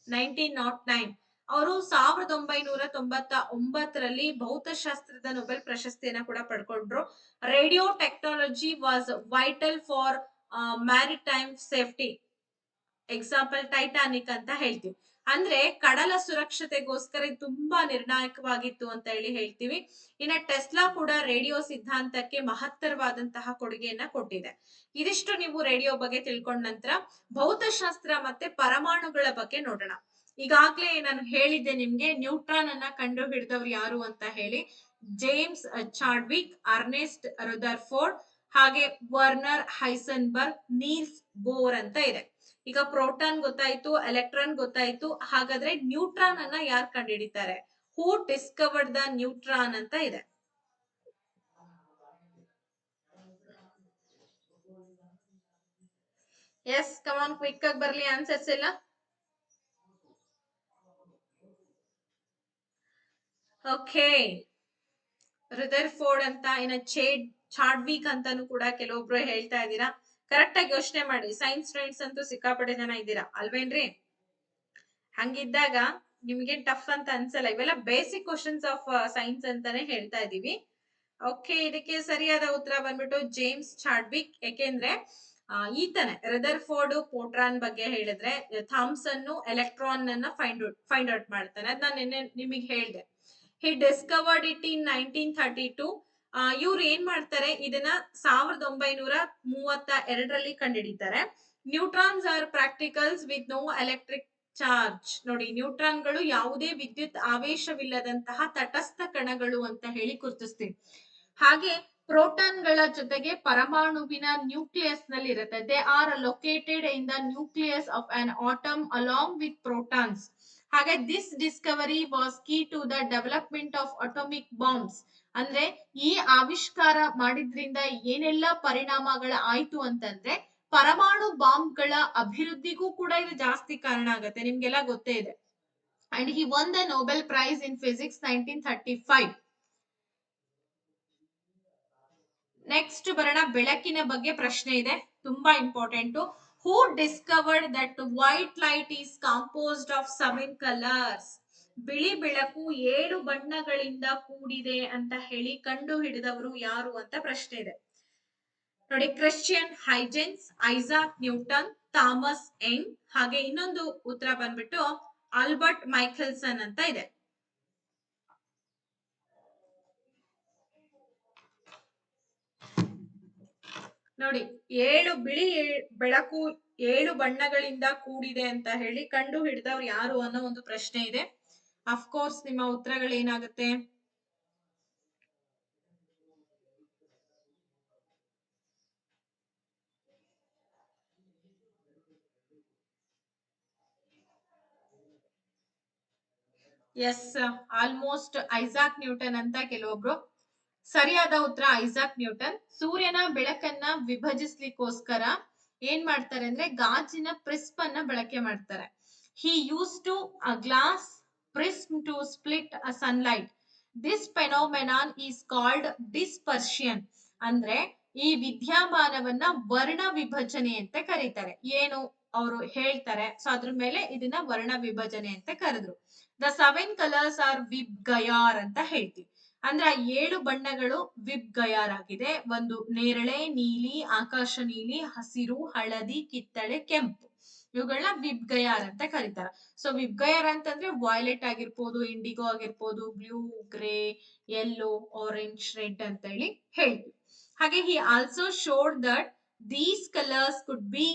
1909. ಅವರು 1999ರಲ್ಲಿ ಭೌತಶಾಸ್ತ್ರದ ನೊಬೆಲ್ ಪ್ರಶಸ್ತಿಯನ್ನ ಕೂಡ ಪಡ್ಕೊಂಡ್ರು. Radio technology was vital for maritime safety. Example Titanic ಅಂತ ಹೇಳ್ತೀವಿ. ಅಂದ್ರೆ ಕಡಲ ಸುರಕ್ಷತೆಗೋಸ್ಕರ ತುಂಬಾ ನಿರ್ಣಾಯಕವಾಗಿತ್ತು ಅಂತ ಹೇಳಿ ಹೇಳ್ತೀವಿ. ಇನ್ನ ಟೆಸ್ಲಾ ಕೂಡ ರೇಡಿಯೋ ಸಿದ್ಧಾಂತಕ್ಕೆ ಮಹತ್ತರವಾದಂತಹ ಕೊಡುಗೆಯನ್ನ ಕೊಟ್ಟಿದೆ. ಇದಿಷ್ಟು ನೀವು ರೇಡಿಯೋ ಬಗ್ಗೆ ತಿಳ್ಕೊಂಡ ನಂತರ ಭೌತಶಾಸ್ತ್ರ ಮತ್ತೆ ಪರಮಾಣುಗಳ ಬಗ್ಗೆ ನೋಡೋಣ. ಈಗಾಗ್ಲೇ ನಾನು ಹೇಳಿದ್ದೆ ನಿಮ್ಗೆ ನ್ಯೂಟ್ರಾನ್ ಅನ್ನ ಕಂಡು ಹಿಡಿದವ್ರು ಯಾರು ಅಂತ ಹೇಳಿ. ಜೇಮ್ಸ್ ಚಾಡ್ವಿಕ್, ಅರ್ನೆಸ್ಟ್ ರುದರ್ಫೋರ್ಡ್, ಹಾಗೆ ವರ್ನರ್ ಹೈಸನ್ಬರ್ಗ್, ನೀಲ್ಸ್ ಬೋರ್ ಅಂತ ಇದೆ. ಈಗ ಪ್ರೋಟಾನ್ ಗೊತ್ತಾಯ್ತು, ಎಲೆಕ್ಟ್ರಾನ್ ಗೊತ್ತಾಯ್ತು. ಹಾಗಾದ್ರೆ ನ್ಯೂಟ್ರಾನ್ ಅನ್ನ ಯಾರು ಕಂಡುಹಿಡಿತಾರೆ? ಹೂ ಡಿಸ್ಕವರ್ಡ್ ದ ನ್ಯೂಟ್ರಾನ್ ಅಂತ ಇದೆ. ಎಸ್, ಕಮಾನ್, ಕ್ವಿಕ್ ಆಗಿ ಬರ್ಲಿ ಆನ್ಸರ್ಸ್ ಎಲ್ಲ. ಓಕೆ, ರುದರ್ಫೋರ್ಡ್ ಅಂತ, ಇನ್ನ ಚಾಡ್ವಿಕ್ ಅಂತಾನು ಕೂಡ ಕೆಲವೊಬ್ರು ಹೇಳ್ತಾ ಇದ್ದೀರಾ. ಕರೆಕ್ಟ್ ಆಗಿ ಯೋಚನೆ ಮಾಡಿ. ಸೈನ್ಸ್ ಸ್ಟೂಡೆಂಟ್ಸ್ ಅಂತೂ ಸಿಕ್ಕಾಪಟ್ಟೆ ಜನ ಇದ್ದೀರಾ ಅಲ್ವೇನ್ರಿ? ಹಂಗಿದ್ದಾಗ ನಿಮ್ಗೆ ಟಫ್ ಅಂತ ಅನ್ಸಲ್ಲ. ಇವೆಲ್ಲ ಬೇಸಿಕ್ ಕ್ವಶನ್ಸ್ ಆಫ್ ಸೈನ್ಸ್ ಅಂತಾನೆ ಹೇಳ್ತಾ ಇದೀವಿ. ಓಕೆ, ಇದಕ್ಕೆ ಸರಿಯಾದ ಉತ್ತರ ಬಂದ್ಬಿಟ್ಟು ಜೇಮ್ಸ್ ಚಾಡ್ವಿಕ್. ಯಾಕೆಂದ್ರೆ ಈತನೆ ರುದರ್ಫೋರ್ಡ್ ಪೋಟ್ರಾನ್ ಬಗ್ಗೆ ಹೇಳಿದ್ರೆ, ಥಾಮ್ಸನ್ ಎಲೆಕ್ಟ್ರಾನ್ ಅನ್ನ ಫೈಂಡ್ ಔಟ್ ಮಾಡ್ತಾನೆ. ಅದ್ ನಾನು ನಿನ್ನೆ ನಿಮಗೆ ಹೇಳ್ದೆ. He discovered it in 1932. ಇವ್ರು ಏನ್ ಮಾಡ್ತಾರೆ, ಇದನ್ನ 1932ರಲ್ಲಿ ಕಂಡುಹಿಡಿತಾರೆ. Neutrons are particles with no electric charge. ನೋಡಿ, ನ್ಯೂಟ್ರಾನ್ಗಳು ಯಾವುದೇ ವಿದ್ಯುತ್ ಆವೇಶವಿಲ್ಲದಂತಹ ತಟಸ್ಥ ಕಣಗಳು ಅಂತ ಹೇಳಿ ಗುರುತಿಸ್ತೀವಿ. ಹಾಗೆ ಪ್ರೋಟಾನ್ಗಳ ಜೊತೆಗೆ ಪರಮಾಣುವಿನ ನ್ಯೂಕ್ಲಿಯಸ್ ನಲ್ಲಿ ಇರುತ್ತೆ. They are located in the nucleus of an atom along with protons. ಹಾಗೆ this discovery was key to the development of atomic bombs. ಅಂದ್ರೆ ಈ ಆವಿಷ್ಕಾರ ಮಾಡಿದ್ರಿಂದ ಏನೆಲ್ಲ ಪರಿಣಾಮಗಳ ಆಯ್ತು ಅಂತಂದ್ರೆ, ಪರಮಾಣು ಬಾಂಬ್ಗಳ ಅಭಿವೃದ್ಧಿಗೂ ಕೂಡ ಇದು ಜಾಸ್ತಿ ಕಾರಣ ಆಗುತ್ತೆ. ನಿಮ್ಗೆಲ್ಲ ಗೊತ್ತೇ ಇದೆ. And he won the Nobel prize in physics 1935. Next ಬರೋಣ, ಬೆಳಕಿನ ಬಗ್ಗೆ ಪ್ರಶ್ನೆ ಇದೆ, ತುಂಬಾ important. Who discovered that white light is composed of 7 colours. ಬಿಳಿ ಬೆಳಕು 7 ಬಣ್ಣಗಳಿಂದ ಕೂಡಿದೆ ಅಂತ ಹೇಳಿ ಕಂಡು ಹಿಡಿದವರು ಯಾರು ಅಂತ ಪ್ರಶ್ನೆ ಇದೆ. ನೋಡಿ, Christian Huygens, Isaac Newton, Thomas Young, ಹಾಗೆ ಇನ್ನೊಂದು ಉತ್ತರ ಬಂದ್ಬಿಟ್ಟು ಆಲ್ಬರ್ಟ್ ಮೈಕೆಲ್ಸನ್ ಅಂತ ಇದೆ. ನೋಡಿ, ಬಿಳಿ ಬೆಳಕು 7 ಬಣ್ಣಗಳಿಂದ ಕೂಡಿದೆ ಅಂತ ಹೇಳಿ ಕಂಡು ಹಿಡಿದವ್ರು ಯಾರು ಅನ್ನೋ ಒಂದು ಪ್ರಶ್ನೆ ಇದೆ. ಅಫ್ಕೋರ್ಸ್ ನಿಮ್ಮ ಉತ್ತರಗಳೇನಾಗುತ್ತೆ? ಎಸ್, ಆಲ್ಮೋಸ್ಟ್ ಐಸಾಕ್ ನ್ಯೂಟನ್ ಅಂತ ಕೆಲವೊಬ್ರು. ಸರಿಯಾದ ಉತ್ತರ ಐಸಾಕ್ ನ್ಯೂಟನ್. ಸೂರ್ಯನ ಬೆಳಕನ್ನ ವಿಭಜಿಸ್ಲಿಕ್ಕೋಸ್ಕರ ಏನ್ ಮಾಡ್ತಾರೆ ಅಂದ್ರೆ ಗಾಜಿನ ಪ್ರಿಸ್ಮ್ ಅನ್ನ ಬಳಕೆ ಮಾಡ್ತಾರೆ. He use to a glass prism to split a sunlight. This phenomenon is called dispersion. ಅಂದ್ರೆ ಈ ವಿದ್ಯಮಾನವನ್ನ ವರ್ಣ ವಿಭಜನೆ ಅಂತ ಕರೀತಾರೆ. ಏನು ಅವರು ಹೇಳ್ತಾರೆ, ಸೊ ಅದ್ರ ಮೇಲೆ ಇದನ್ನ ವರ್ಣ ವಿಭಜನೆ ಅಂತ ಕರೆದ್ರು. ದ ಸೆವೆನ್ ಕಲರ್ಸ್ ಆರ್ ವಿಬ್ ಗಯಾರ್ ಅಂತ ಹೇಳ್ತೀವಿ. ಅಂದ್ರೆ ಆ 7 ಬಣ್ಣಗಳು ವಿಬ್ ಗಯಾರ್ ಆಗಿದೆ. ಒಂದು ನೇರಳೆ, ನೀಲಿ, ಆಕಾಶ ನೀಲಿ, ಹಸಿರು, ಹಳದಿ, ಕಿತ್ತಳೆ, ಕೆಂಪು. ಇವುಗಳನ್ನ ವಿಬ್ ಗಯಾರ್ ಅಂತ ಕರೀತಾರೆ. ಸೊ ವಿಬ್ ಗಯಾರ್ ಅಂತಂದ್ರೆ ವಾಯ್ಲೆಟ್ ಆಗಿರ್ಬೋದು, ಇಂಡಿಗೋ ಆಗಿರ್ಬೋದು, blue, grey, yellow, orange, red ಅಂತ ಹೇಳ್ತೀವಿ. ಹಾಗೆ he also showed that these colours could be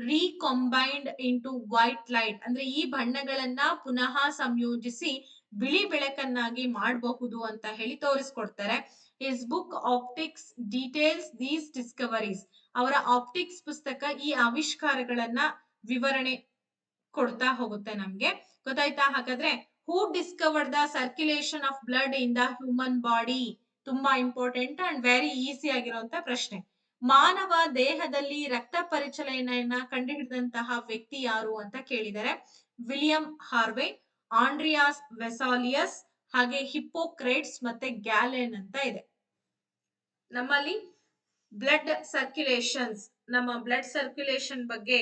recombined into white light. ಅಂದ್ರೆ ಈ ಬಣ್ಣಗಳನ್ನ ಪುನಃ ಸಂಯೋಜಿಸಿ ಬಿಳಿ ಬೆಳಕನ್ನಾಗಿ ಮಾಡಬಹುದು ಅಂತ ಹೇಳಿ ತೋರಿಸ್ಕೊಡ್ತಾರೆ. His book Optics details these discoveries. ಅವರ ಆಪ್ಟಿಕ್ಸ್ ಪುಸ್ತಕ ಈ ಆವಿಷ್ಕಾರಗಳನ್ನ ವಿವರಣೆ ಕೊಡ್ತಾ ಹೋಗುತ್ತೆ ನಮ್ಗೆ. ಗೊತ್ತಾಯ್ತಾ? ಹಾಗಾದ್ರೆ who discovered the circulation of blood in the human body? ತುಂಬಾ ಇಂಪಾರ್ಟೆಂಟ್ ಅಂಡ್ ವೆರಿ ಈಸಿ ಆಗಿರುವಂತ ಪ್ರಶ್ನೆ. ಮಾನವ ದೇಹದಲ್ಲಿ ರಕ್ತ ಪರಿಚಲನೆಯನ್ನ ಕಂಡುಹಿಡಿದಂತಹ ವ್ಯಕ್ತಿ ಯಾರು ಅಂತ ಕೇಳಿದರೆ ವಿಲಿಯಂ ಹಾರ್ವೆ, ಆಂಡ್ರಿಯಾಸ್ ವೆಸಾಲಿಯಸ್, ಹಾಗೆ ಹಿಪ್ಪೋಕ್ರೇಟ್ಸ್ ಮತ್ತೆ ಗ್ಯಾಲೆನ್ ಅಂತ ಇದೆ. ನಮ್ಮಲ್ಲಿ ಬ್ಲಡ್ ಸರ್ಕ್ಯುಲೇಷನ್ಸ್, ನಮ್ಮ ಬ್ಲಡ್ ಸರ್ಕ್ಯುಲೇಷನ್ ಬಗ್ಗೆ,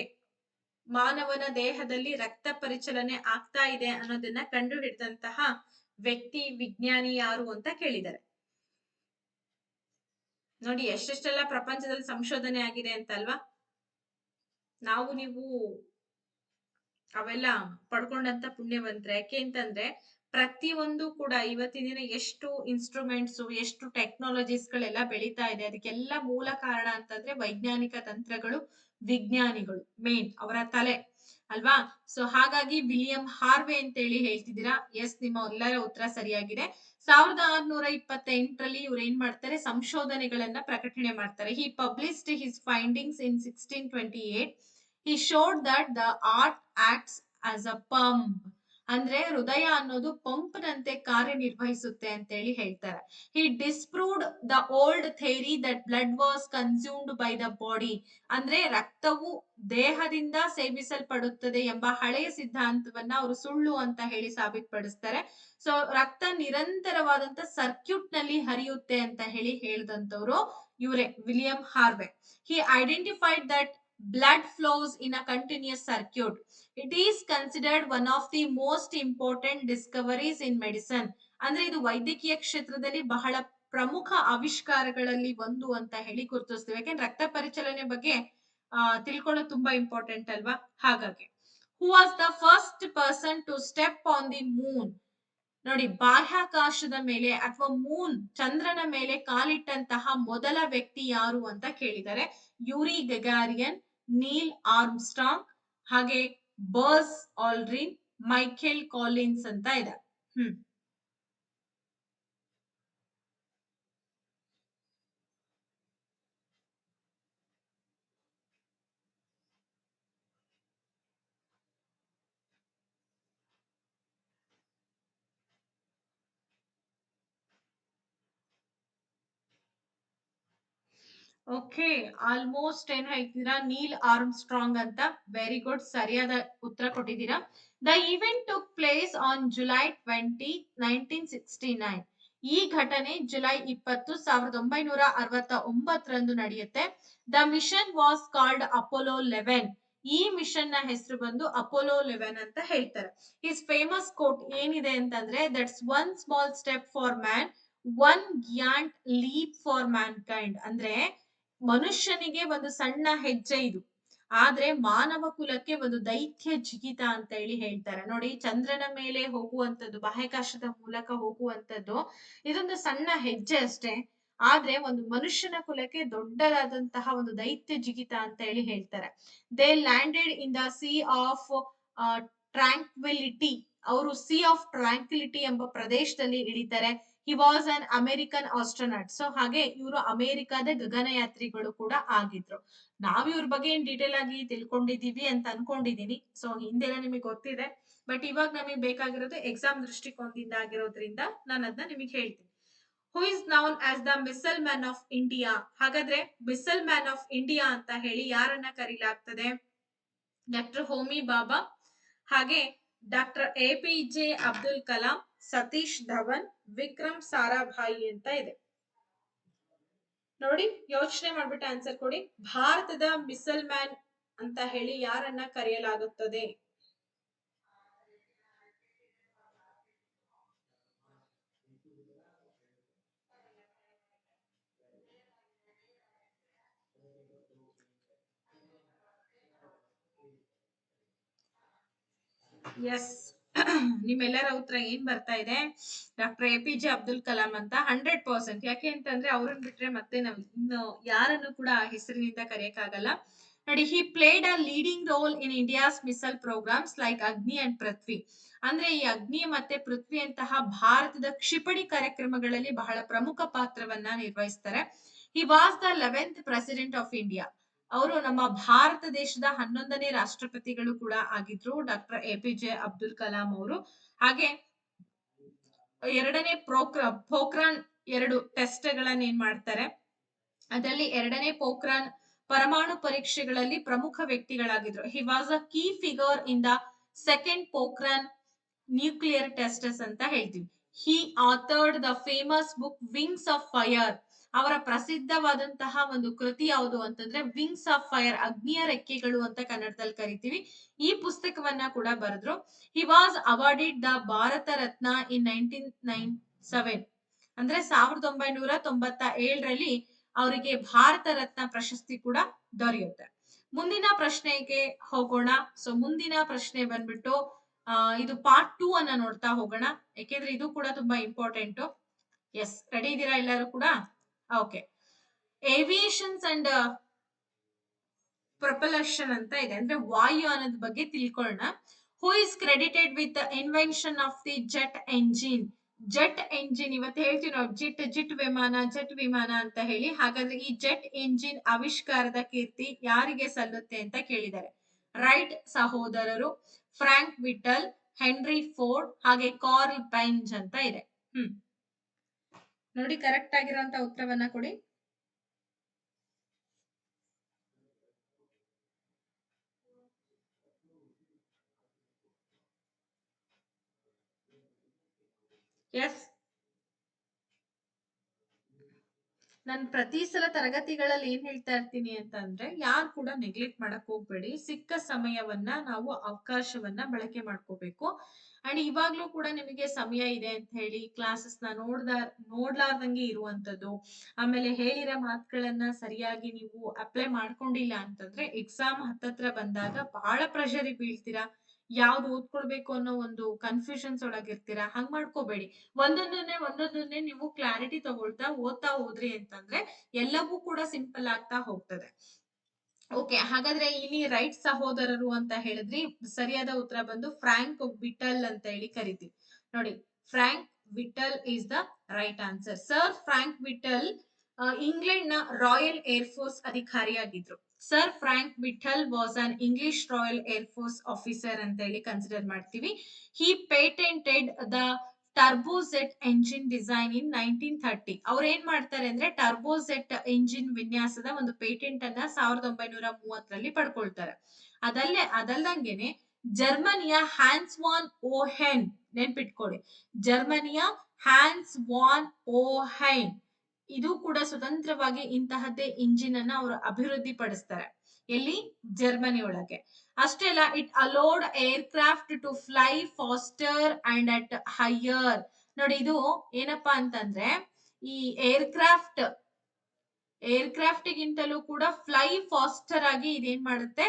ಮಾನವನ ದೇಹದಲ್ಲಿ ರಕ್ತ ಪರಿಚಲನೆ ಆಗ್ತಾ ಇದೆ ಅನ್ನೋದನ್ನ ಕಂಡು ಹಿಡಿದಂತಹ ವ್ಯಕ್ತಿ, ವಿಜ್ಞಾನಿ ಯಾರು ಅಂತ ಕೇಳಿದ್ದಾರೆ. ನೋಡಿ ಎಷ್ಟೆಷ್ಟೆಲ್ಲ ಪ್ರಪಂಚದಲ್ಲಿ ಸಂಶೋಧನೆ ಆಗಿದೆ ಅಂತ ಅಲ್ವಾ. ನಾವು ನೀವು ಅವೆಲ್ಲ ಪಡ್ಕೊಂಡಂತ ಪುಣ್ಯವಂತರೆ. ಯಾಕೆ ಅಂತಂದ್ರೆ ಪ್ರತಿಯೊಂದು ಕೂಡ ಇವತ್ತಿನ ದಿನ ಎಷ್ಟು ಇನ್ಸ್ಟ್ರೂಮೆಂಟ್ಸ್, ಎಷ್ಟು ಟೆಕ್ನಾಲಜೀಸ್ ಗಳೆಲ್ಲ ಬೆಳೀತಾ ಇದೆ, ಅದಕ್ಕೆಲ್ಲ ಮೂಲ ಕಾರಣ ಅಂತಂದ್ರೆ ವೈಜ್ಞಾನಿಕ ತಂತ್ರಗಳು, ವಿಜ್ಞಾನಿಗಳು ಮೇನ್ ಅವರ ತಲೆ ಅಲ್ವಾ. ಸೊ ಹಾಗಾಗಿ ವಿಲಿಯಂ ಹಾರ್ವೆ ಅಂತ ಹೇಳ್ತಿದ್ದೀರಾ. ಎಸ್, ನಿಮ್ಮ ಎಲ್ಲರ ಉತ್ತರ ಸರಿಯಾಗಿದೆ. 1628ರಲ್ಲಿ ಇವ್ರು ಏನ್ ಮಾಡ್ತಾರೆ, ಸಂಶೋಧನೆಗಳನ್ನ ಪ್ರಕಟಣೆ ಮಾಡ್ತಾರೆ. He published his findings in 1628. He showed that the heart acts as a pump. ಅಂದ್ರೆ ಹೃದಯ ಅನ್ನೋದು ಪಂಪ್ ನಂತೆ ಕಾರ್ಯನಿರ್ವಹಿಸುತ್ತೆ ಅಂತ ಹೇಳ್ತಾರೆ. He disproved the old theory that blood was consumed by the body. ಅಂದ್ರೆ ರಕ್ತವು ದೇಹದಿಂದ ಸೇವಿಸಲ್ಪಡುತ್ತದೆ ಎಂಬ ಹಳೆಯ ಸಿದ್ಧಾಂತವನ್ನ ಅವರು ಸುಳ್ಳು ಅಂತ ಹೇಳಿ ಸಾಬೀತುಪಡಿಸ್ತಾರೆ. ಸೊ ರಕ್ತ ನಿರಂತರವಾದಂತ ಸರ್ಕ್ಯೂಟ್ ನಲ್ಲಿ ಹರಿಯುತ್ತೆ ಅಂತ ಹೇಳಿದಂತವ್ರು ಇವರೇ, William Harvey. He identified that blood flows in a continuous circuit. It is considered one of the most important discoveries in medicine. ಅಂದ್ರೆ ಇದು ವೈದ್ಯಕೀಯ ಕ್ಷೇತ್ರದಲ್ಲಿ ಬಹಳ ಪ್ರಮುಖ ಆವಿಷ್ಕಾರಗಳಲ್ಲಿ ಒಂದು ಅಂತ ಹೇಳಿ ಗುರುತಿಸ್ತೀವಿ. ಯಾಕೆಂದ್ರೆ ರಕ್ತ ಪರಿಚಲನೆ ಬಗ್ಗೆ ತಿಳ್ಕೊಳ್ಳೋದು ತುಂಬಾ ಇಂಪಾರ್ಟೆಂಟ್ ಅಲ್ವಾ. ಹಾಗಾಗಿ who was the first person to step on the moon? ನೋಡಿ, ಬಾಹ್ಯಾಕಾಶದ ಮೇಲೆ ಅಥವಾ ಮೂನ್, ಚಂದ್ರನ ಮೇಲೆ ಕಾಲಿಟ್ಟಂತಹ ಮೊದಲ ವ್ಯಕ್ತಿ ಯಾರು ಅಂತ ಕೇಳಿದರೆ ಯೂರಿ ಗೆಗಾರಿಯನ್, ನೀಲ್ ಆರ್ಮ್ಸ್ಟ್ರಾಂಗ್, ಹಾಗೆ ಬಸ್ ಆಲ್ಡ್ರಿನ್, ಮೈಕೆಲ್ ಕಾಲಿನ್ಸ್ ಅಂತ ಇದೆ. ಓಕೆ, ಆಲ್ಮೋಸ್ಟ್ ಏನ್ ಹೇಳ್ತೀರಾ, ನೀಲ್ ಆರ್ಮ್ಸ್ಟ್ರಾಂಗ್ ಅಂತ. ವೆರಿ ಗುಡ್, ಸರಿಯಾದ ಉತ್ತರ ಕೊಟ್ಟಿದ್ದೀರಾ. The event took place on July 20, 1969. ಈ ಘಟನೆ ಜುಲೈ 20, 1969ರಂದು ನಡೆಯುತ್ತೆ. The mission was called Apollo 11. ಈ ಮಿಷನ್ ನ ಹೆಸರು ಬಂದು ಅಪೋಲೋ 11 ಅಂತ ಹೇಳ್ತಾರೆ. ಹಿಸ್ ಫೇಮಸ್ ಕೋಟ್ ಏನಿದೆ ಅಂತಂದ್ರೆ, that's one small step for man, one giant leap for mankind. ಅಂದ್ರೆ ಮನುಷ್ಯನಿಗೆ ಒಂದು ಸಣ್ಣ ಹೆಜ್ಜೆ ಇದು, ಆದ್ರೆ ಮಾನವ ಕುಲಕ್ಕೆ ಒಂದು ದೈತ್ಯ ಜಿಗಿತ ಅಂತ ಹೇಳ್ತಾರೆ. ನೋಡಿ, ಚಂದ್ರನ ಮೇಲೆ ಹೋಗುವಂತದ್ದು, ಬಾಹ್ಯಾಕಾಶದ ಮೂಲಕ ಹೋಗುವಂತದ್ದು ಇದೊಂದು ಸಣ್ಣ ಹೆಜ್ಜೆ ಅಷ್ಟೇ, ಆದ್ರೆ ಒಂದು ಮನುಷ್ಯನ ಕುಲಕ್ಕೆ ದೊಡ್ಡದಾದಂತಹ ಒಂದು ದೈತ್ಯ ಜಿಗಿತ ಅಂತ ಹೇಳ್ತಾರೆ. They landed in the Sea of Tranquility, ಅವರು ಸಿ ಆಫ್ ಟ್ರಾಂಕ್ವಿಲಿಟಿ ಎಂಬ ಪ್ರದೇಶದಲ್ಲಿ ಇಳಿತಾರೆ. He was an American astronaut. So ಹಾಗೆ ಇವರು ಅಮೆರಿಕದ ಗಗನಯಾತ್ರಿಗಳು ಕೂಡ ಆಗಿದ್ರು. ನಾವ್ ಇವ್ರ ಬಗ್ಗೆ ಏನ್ ಡೀಟೇಲ್ ಆಗಿ ತಿಳ್ಕೊಂಡಿದೀವಿ ಅಂತ ಅನ್ಕೊಂಡಿದೀನಿ. ಸೊ ಹಿಂದೆಲ್ಲ ನಿಮಗೆ ಗೊತ್ತಿದೆ, ಬಟ್ ಇವಾಗ ನಮಗೆ ಬೇಕಾಗಿರೋದು ಎಕ್ಸಾಮ್ ದೃಷ್ಟಿಕೋನದಿಂದ ಆಗಿರೋದ್ರಿಂದ ನಾನು ಅದನ್ನ ನಿಮಗೆ ಹೇಳ್ತೀನಿ. Who is noun as the missile man of India? ಹಾಗಾದ್ರೆ ಮಿಸೈಲ್ ಮ್ಯಾನ್ ಆಫ್ ಇಂಡಿಯಾ ಅಂತ ಹೇಳಿ ಯಾರನ್ನ ಕರೀಲಾಗ್ತದೆ? ಡಾಕ್ಟರ್ ಹೋಮಿ ಬಾಬಾ, ಹಾಗೆ ಡಾಕ್ಟರ್ APJ ಅಬ್ದುಲ್ ಕಲಾಂ, ಸತೀಶ್ ಧವನ್, ವಿಕ್ರಮ್ ಸಾರಾಭಾಯಿ ಅಂತ ಇದೆ. ನೋಡಿ, ಯೋಚನೆ ಮಾಡ್ಬಿಟ್ಟು ಆನ್ಸರ್ ಕೊಡಿ. ಭಾರತದ ಮಿಸೈಲ್ ಮ್ಯಾನ್ ಅಂತ ಹೇಳಿ ಯಾರನ್ನ ಕರೆಯಲಾಗುತ್ತದೆ? ಎಸ್, ನಿಮ್ಮೆಲ್ಲರ ಉತ್ತರ ಏನ್ ಬರ್ತಾ ಇದೆ? ಡಾಕ್ಟರ್ APJ ಅಬ್ದುಲ್ ಕಲಾಂ ಅಂತ. 100%. ಯಾಕೆ ಅಂತಂದ್ರೆ ಅವ್ರನ್ನ ಬಿಟ್ರೆ ಮತ್ತೆ ನಾವು ಇನ್ನು ಯಾರನ್ನು ಕೂಡ ಆ ಹೆಸರಿನಿಂದ ಕರೆಯಕ್ಕಾಗಲ್ಲ. ನೋಡಿ, he played a leading role in India's missile programmes like Agni and Prithvi. ಅಂದ್ರೆ ಈ ಅಗ್ನಿ ಮತ್ತೆ ಪೃಥ್ವಿ ಅಂತಹ ಭಾರತದ ಕ್ಷಿಪಣಿ ಕಾರ್ಯಕ್ರಮಗಳಲ್ಲಿ ಬಹಳ ಪ್ರಮುಖ ಪಾತ್ರವನ್ನ ನಿರ್ವಹಿಸ್ತಾರೆ. He was the 11th president of India. ಅವರು ನಮ್ಮ ಭಾರತ ದೇಶದ 11ನೇ ರಾಷ್ಟ್ರಪತಿಗಳು ಕೂಡ ಆಗಿದ್ರು, ಡಾಕ್ಟರ್ APJ ಅಬ್ದುಲ್ ಕಲಾಂ ಅವರು. ಹಾಗೆ ಎರಡನೇ ಪೋಖ್ರಾನ್ 2 ಟೆಸ್ಟ್ ಗಳನ್ನ ಏನ್ ಮಾಡ್ತಾರೆ, ಅದರಲ್ಲಿ ಎರಡನೇ ಪೋಖ್ರಾನ್ ಪರಮಾಣು ಪರೀಕ್ಷೆಗಳಲ್ಲಿ ಪ್ರಮುಖ ವ್ಯಕ್ತಿಗಳಾಗಿದ್ರು. He was a key figure in the second Pokhran nuclear tests ಅಂತ ಹೇಳ್ತೀವಿ. He authored the famous book Wings of Fire. ಅವರ ಪ್ರಸಿದ್ಧವಾದಂತಹ ಒಂದು ಕೃತಿ ಯಾವುದು ಅಂತಂದ್ರೆ ವಿಂಗ್ಸ್ ಆಫ್ ಫೈರ್, ಅಗ್ನಿಯ ರೆಕ್ಕೆಗಳು ಅಂತ ಕನ್ನಡದಲ್ಲಿ ಕರಿತೀವಿ. ಈ ಪುಸ್ತಕವನ್ನ ಕೂಡ ಬರೆದ್ರು. He was awarded the Bharat Ratna in 1997. ಅಂದ್ರೆ 1997ರಲ್ಲಿ ಅವರಿಗೆ ಭಾರತ ರತ್ನ ಪ್ರಶಸ್ತಿ ಕೂಡ ದೊರೆಯುತ್ತೆ. ಮುಂದಿನ ಪ್ರಶ್ನೆಗೆ ಹೋಗೋಣ. ಸೊ ಮುಂದಿನ ಪ್ರಶ್ನೆ ಬಂದ್ಬಿಟ್ಟು ಇದು ಪಾರ್ಟ್ 2 ಅನ್ನ ನೋಡ್ತಾ ಹೋಗೋಣ, ಯಾಕೆಂದ್ರೆ ಇದು ಕೂಡ ತುಂಬಾ ಇಂಪಾರ್ಟೆಂಟ್. ಎಸ್, ರೆಡಿ ಇದ್ದೀರಾ ಎಲ್ಲರೂ ಕೂಡ? ಓಕೆ. ಏವಿಯೇಷನ್ಸ್ ಅಂಡ್ ಪ್ರೊಪಲ್ಷನ್ ಅಂತ ಇದೆ, ಅಂದ್ರೆ ವಾಯುಯಾನದ ಬಗ್ಗೆ ತಿಳ್ಕೊಳ್ಳೋಣ. ಹೂ is credited with invention of the jet engine? Jet engine ಇವತ್ತು ಹೇಳ್ತೀವಿ ನಾವು, ಜೆಟ್ ವಿಮಾನ ಅಂತ ಹೇಳಿ. ಹಾಗಾದ್ರೆ ಈ ಜೆಟ್ ಎಂಜಿನ್ ಆವಿಷ್ಕಾರದ ಕೀರ್ತಿ ಯಾರಿಗೆ ಸಲ್ಲುತ್ತೆ ಅಂತ ಕೇಳಿದ್ದಾರೆ. ರೈಟ್ ಸಹೋದರರು, ಫ್ರಾಂಕ್ ವಿಟಲ್, ಹೆನ್ರಿ ಫೋರ್ಡ್, ಹಾಗೆ ಕಾರ್ಲ್ ಬೆಂಜ್ ಅಂತ ಇದೆ. ನೋಡಿ, ಕರೆಕ್ಟ್ ಆಗಿರುವಂತ ಉತ್ತರವನ್ನ ಕೊಡಿ. ಎಸ್, ನಾನು ಪ್ರತಿ ಸಲ ತರಗತಿಗಳಲ್ಲಿ ಏನ್ ಹೇಳ್ತಾ ಇರ್ತೀನಿ ಅಂತ ಅಂದ್ರೆ, ಯಾರು ಕೂಡ ನೆಗ್ಲೆಕ್ಟ್ ಮಾಡಕ್ ಹೋಗ್ಬೇಡಿ. ಸಿಕ್ಕ ಸಮಯವನ್ನ ನಾವು ಅವಕಾಶವನ್ನ ಬಳಕೆ ಮಾಡ್ಕೋಬೇಕು. ಅಂಡ್ ಇವಾಗ್ಲೂ ಕೂಡ ನಿಮಗೆ ಸಮಯ ಇದೆ ಅಂತ ಹೇಳಿ ಕ್ಲಾಸಸ್ ನ ನೋಡ್ಲಾರ್ದಂಗೆ ಇರುವಂತದ್ದು, ಆಮೇಲೆ ಹೇಳಿರೋ ಮಾತುಗಳನ್ನ ಸರಿಯಾಗಿ ನೀವು ಅಪ್ಲೈ ಮಾಡ್ಕೊಂಡಿಲ್ಲ ಅಂತಂದ್ರೆ ಎಕ್ಸಾಮ್ ಹತ್ತತ್ರ ಬಂದಾಗ ಬಹಳ ಪ್ರೆಷರ್ ಬೀಳ್ತೀರಾ. ಯಾವ್ದು ಓದ್ಕೊಳ್ಬೇಕು ಅನ್ನೋ ಒಂದು ಕನ್ಫ್ಯೂಷನ್ಸ್ ಒಳಗಿರ್ತೀರಾ. ಹಂಗ್ ಮಾಡ್ಕೋಬೇಡಿ. ಒಂದೊಂದನ್ನೇ ನೀವು ಕ್ಲಾರಿಟಿ ತಗೊಳ್ತಾ ಓದ್ತಾ ಹೋದ್ರಿ ಅಂತಂದ್ರೆ ಎಲ್ಲವೂ ಕೂಡ ಸಿಂಪಲ್ ಆಗ್ತಾ ಹೋಗ್ತದೆ. ಓಕೆ, ಹಾಗಾದ್ರೆ ಇಲ್ಲಿ ರೈಟ್ ಸಹೋದರರು ಅಂತ ಹೇಳಿದ್ರಿ. ಸರಿಯಾದ ಉತ್ತರ ಬಂದು ಫ್ರಾಂಕ್ ವಿಟಲ್ ಅಂತ ಹೇಳಿ ಕರಿತೀವಿ. ನೋಡಿ, Frank Whittle is the right answer. Sir Frank Whittle England ನ ರಾಯಲ್ ಏರ್ಫೋರ್ಸ್ ಅಧಿಕಾರಿಯಾಗಿದ್ರು. Sir Frank Whittle was an English Royal Air Force officer ಅಂತ ಹೇಳಿ ಕನ್ಸಿಡರ್ ಮಾಡ್ತೀವಿ. He patented the turbojet engine design in 1930. ಅವ್ರು ಏನ್ ಮಾಡ್ತಾರೆ ಅಂದ್ರೆ ಟರ್ಬೋಜೆಟ್ ಎಂಜಿನ್ ವಿನ್ಯಾಸದ ಒಂದು ಪೇಟೆಂಟ್ ಅನ್ನ 1930ರಲ್ಲಿ ಪಡ್ಕೊಳ್ತಾರೆ. ಅದಲ್ದಂಗೆನೆ ಜರ್ಮನಿಯ ಹ್ಯಾನ್ಸ್ ವಾನ್ ಓಹೆನ್, ನೆನ್ಪಿಟ್ಕೊಳ್ಳಿ, ಜರ್ಮನಿಯ ಹ್ಯಾನ್ಸ್ ವಾನ್ ಓಹೈನ್, ಇದು ಕೂಡ ಸ್ವತಂತ್ರವಾಗಿ ಇಂತಹದ್ದೇ ಇಂಜಿನ್ ಅನ್ನ ಅವರು ಅಭಿವೃದ್ಧಿ ಪಡಿಸ್ತಾರೆ. ಎಲ್ಲಿ? ಜರ್ಮನಿ ಒಳಗೆ. ಅಷ್ಟೇ ಅಲ್ಲ, it allowed aircraft to fly faster and at higher. ನೋಡಿ, ಇದು ಏನಪ್ಪಾ ಅಂತಂದ್ರೆ ಈ ಏರ್ಕ್ರಾಫ್ಟ್ ಗಿಂತಲೂ ಕೂಡ ಫ್ಲೈ ಫಾಸ್ಟರ್ ಆಗಿ ಇದೇನ್ ಮಾಡುತ್ತೆ,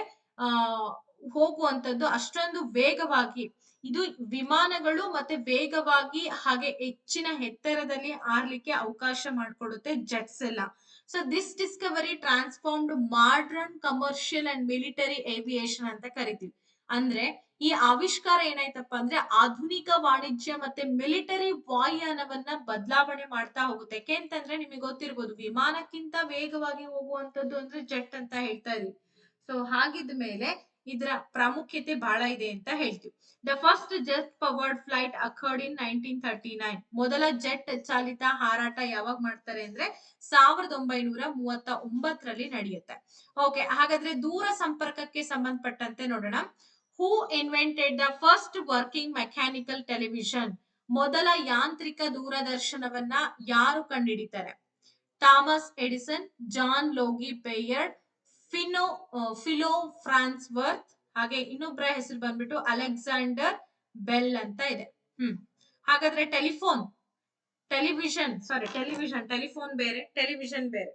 ಹೋಗುವಂತದ್ದು ಅಷ್ಟೊಂದು ವೇಗವಾಗಿ. ಇದು ವಿಮಾನಗಳು ಮತ್ತೆ ವೇಗವಾಗಿ ಹಾಗೆ ಹೆಚ್ಚಿನ ಎತ್ತರದಲ್ಲಿ ಆರ್ಲಿಕ್ಕೆ ಅವಕಾಶ ಮಾಡಿಕೊಡುತ್ತೆ ಜೆಟ್ಸ್ ಎಲ್ಲ. So this Discovery transformed modern commercial and military aviation ಅಂತ ಕರಿತೀವಿ. ಅಂದ್ರೆ ಈ ಆವಿಷ್ಕಾರ ಏನಾಯ್ತಪ್ಪ ಅಂದ್ರೆ ಆಧುನಿಕ ವಾಣಿಜ್ಯ ಮತ್ತೆ ಮಿಲಿಟರಿ ವಾಯುಯಾನವನ್ನ ಬದಲಾವಣೆ ಮಾಡ್ತಾ ಹೋಗುತ್ತೆ. ಯಾಕೆ ಅಂತಂದ್ರೆ ನಿಮಗೆ ಗೊತ್ತಿರ್ಬೋದು, ವಿಮಾನಕ್ಕಿಂತ ವೇಗವಾಗಿ ಹೋಗುವಂತದ್ದು ಅಂದ್ರೆ ಜೆಟ್ ಅಂತ ಹೇಳ್ತಾ ಇದೀವಿ. ಸೊ ಹಾಗಿದ ಮೇಲೆ ಇದರ ಪ್ರಾಮುಖ್ಯತೆ ಬಹಳ ಇದೆ ಅಂತ ಹೇಳ್ತೀವಿ. The first jet powered flight occurred in 1939. ಮೊದಲ ಜೆಟ್ ಚಾಲಿತ ಹಾರಾಟ ಯಾವಾಗ ಮಾಡ್ತಾರೆ ಅಂದ್ರೆ 1939ರಲ್ಲಿ ನಡೆಯುತ್ತೆ. ಓಕೆ, ಹಾಗಾದ್ರೆ ದೂರ ಸಂಪರ್ಕಕ್ಕೆ ಸಂಬಂಧಪಟ್ಟಂತೆ ನೋಡೋಣ. Who invented the first working mechanical television? ಮೊದಲ ಯಾಂತ್ರಿಕ ದೂರದರ್ಶನವನ್ನ ಯಾರು ಕಂಡುಹಿಡಿತಾರೆ? Thomas Edison, John Logie Baird, ಫಿನೋ ಫಿಲೋ ಫ್ರಾನ್ಸ್ ವರ್ತ್, ಹಾಗೆ ಇನ್ನೊಬ್ಬರ ಹೆಸರು ಬಂದ್ಬಿಟ್ಟು ಅಲೆಕ್ಸಾಂಡರ್ ಬೆಲ್ ಅಂತ ಇದೆ. ಹಾಗಾದ್ರೆ ಟೆಲಿಫೋನ್ ಬೇರೆ, ಟೆಲಿವಿಷನ್ ಬೇರೆ.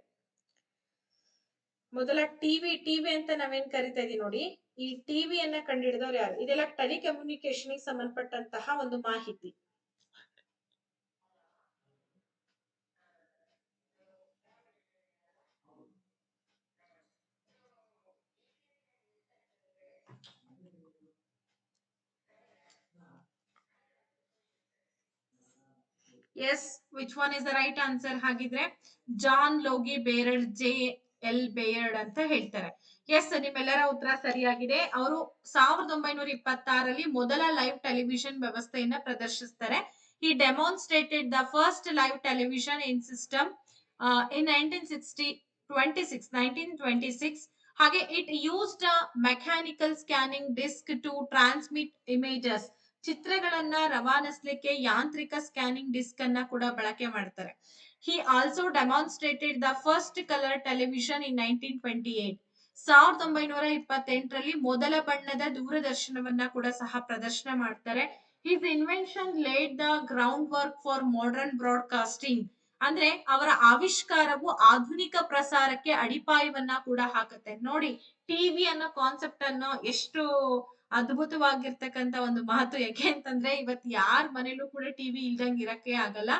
ಮೊದಲ ಟಿವಿ ಅಂತ ನಾವೇನ್ ಕರಿತಾ ಇದೀವಿ ನೋಡಿ, ಈ ಟಿವಿಯನ್ನ ಕಂಡುಹಿಡಿದವ್ರು ಯಾರು? ಇದೆಲ್ಲ ಟೆಲಿಕಮ್ಯುನಿಕೇಶನ್ ಸಂಬಂಧಪಟ್ಟಂತಹ ಒಂದು ಮಾಹಿತಿ. Yes, which one is the right answer? ಹಾಗಿದ್ರೆ John Logie Baird, JL Baird ಅಂತ ಹೇಳ್ತಾರೆ. ಎಸ್, ನಿಮ್ಮೆಲ್ಲರ ಉತ್ತರ ಸರಿಯಾಗಿದೆ. ಅವರು 1926ರಲ್ಲಿ ಮೊದಲ ಲೈವ್ ಟೆಲಿವಿಷನ್ ವ್ಯವಸ್ಥೆಯನ್ನ ಪ್ರದರ್ಶಿಸ್ತಾರೆ. ಈ demonstrated the first live television in system in 1926. ಹಾಗೆ it used mechanical scanning disc to transmit images. ಚಿತ್ರಗಳನ್ನ ರವಾನಿಸಲಿಕ್ಕೆ ಯಾಂತ್ರಿಕ ಸ್ಕ್ಯಾನಿಂಗ್ ಡಿಸ್ಕ್ ಅನ್ನ ಕೂಡ ಬಳಕೆ ಮಾಡ್ತಾರೆ. He also demonstrated the first color television in 1928. 1928ರಲ್ಲಿ ಮೊದಲ ಬಣ್ಣದ ದೂರದರ್ಶನವನ್ನ ಕೂಡ ಸಹ ಪ್ರದರ್ಶನ ಮಾಡ್ತಾರೆ. His invention laid the groundwork for modern broadcasting. ಅಂದ್ರೆ ಅವರ ಆವಿಷ್ಕಾರವು ಆಧುನಿಕ ಪ್ರಸಾರಕ್ಕೆ ಅಡಿಪಾಯವನ್ನ ಕೂಡ ಹಾಕುತ್ತೆ. ನೋಡಿ, ಟಿವಿ ಅನ್ನೋ ಕಾನ್ಸೆಪ್ಟ್ ಅನ್ನು ಎಷ್ಟು ಅದ್ಭುತವಾಗಿರ್ತಕ್ಕಂತ ಒಂದು ಮಾತು. ಯಾಕೆ ಅಂತಂದ್ರೆ ಇವತ್ತು ಯಾರ ಮನೇಲೂ ಕೂಡ ಟಿವಿ ಇಲ್ದಂಗೆ ಇರಕ್ಕೆ ಆಗಲ್ಲ.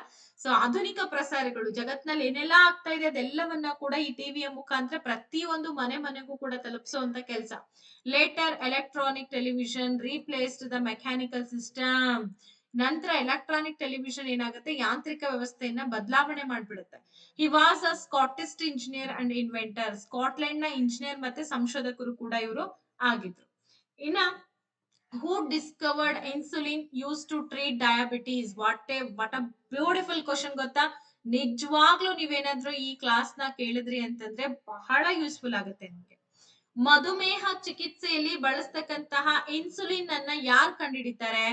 ಸೊ ಆಧುನಿಕ ಪ್ರಸಾರಗಳು ಜಗತ್ನಲ್ಲಿ ಏನೆಲ್ಲಾ ಆಗ್ತಾ ಇದೆ ಅದೆಲ್ಲವನ್ನ ಕೂಡ ಈ ಟಿವಿಯ ಮುಖಾಂತರ ಪ್ರತಿಯೊಂದು ಮನೆಗೂ ಕೂಡ ತಲುಪಿಸುವಂತ ಕೆಲಸ. Later electronic television replaced the mechanical system. ನಂತರ ಎಲೆಕ್ಟ್ರಾನಿಕ್ ಟೆಲಿವಿಷನ್ ಏನಾಗುತ್ತೆ, ಯಾಂತ್ರಿಕ ವ್ಯವಸ್ಥೆಯನ್ನ ಬದಲಾವಣೆ ಮಾಡ್ಬಿಡುತ್ತೆ. He was a Scottish engineer and inventor. Scotland ನ ಇಂಜಿನಿಯರ್ ಮತ್ತೆ ಸಂಶೋಧಕರು ಕೂಡ ಇವರು ಆಗಿದ್ರು. ಇನ್ನ who discovered insulin used to treat diabetes? what a beautiful question ಗೊತ್ತಾ? ನಿಜವಾಗ್ಲೂ ನೀವೇನಾದ್ರೂ ಈ ಕ್ಲಾಸ್ ನ ಕೇಳಿದ್ರಿ ಅಂತಂದ್ರೆ ಬಹಳ ಯೂಸ್ಫುಲ್ ಆಗುತ್ತೆ ನಿಮ್ಗೆ. ಮಧುಮೇಹ ಚಿಕಿತ್ಸೆಯಲ್ಲಿ ಬಳಸ್ತಕ್ಕಂತಹ ಇನ್ಸುಲಿನ್ ಅನ್ನ ಯಾರು ಕಂಡುಹಿಡಿತಾರೆ?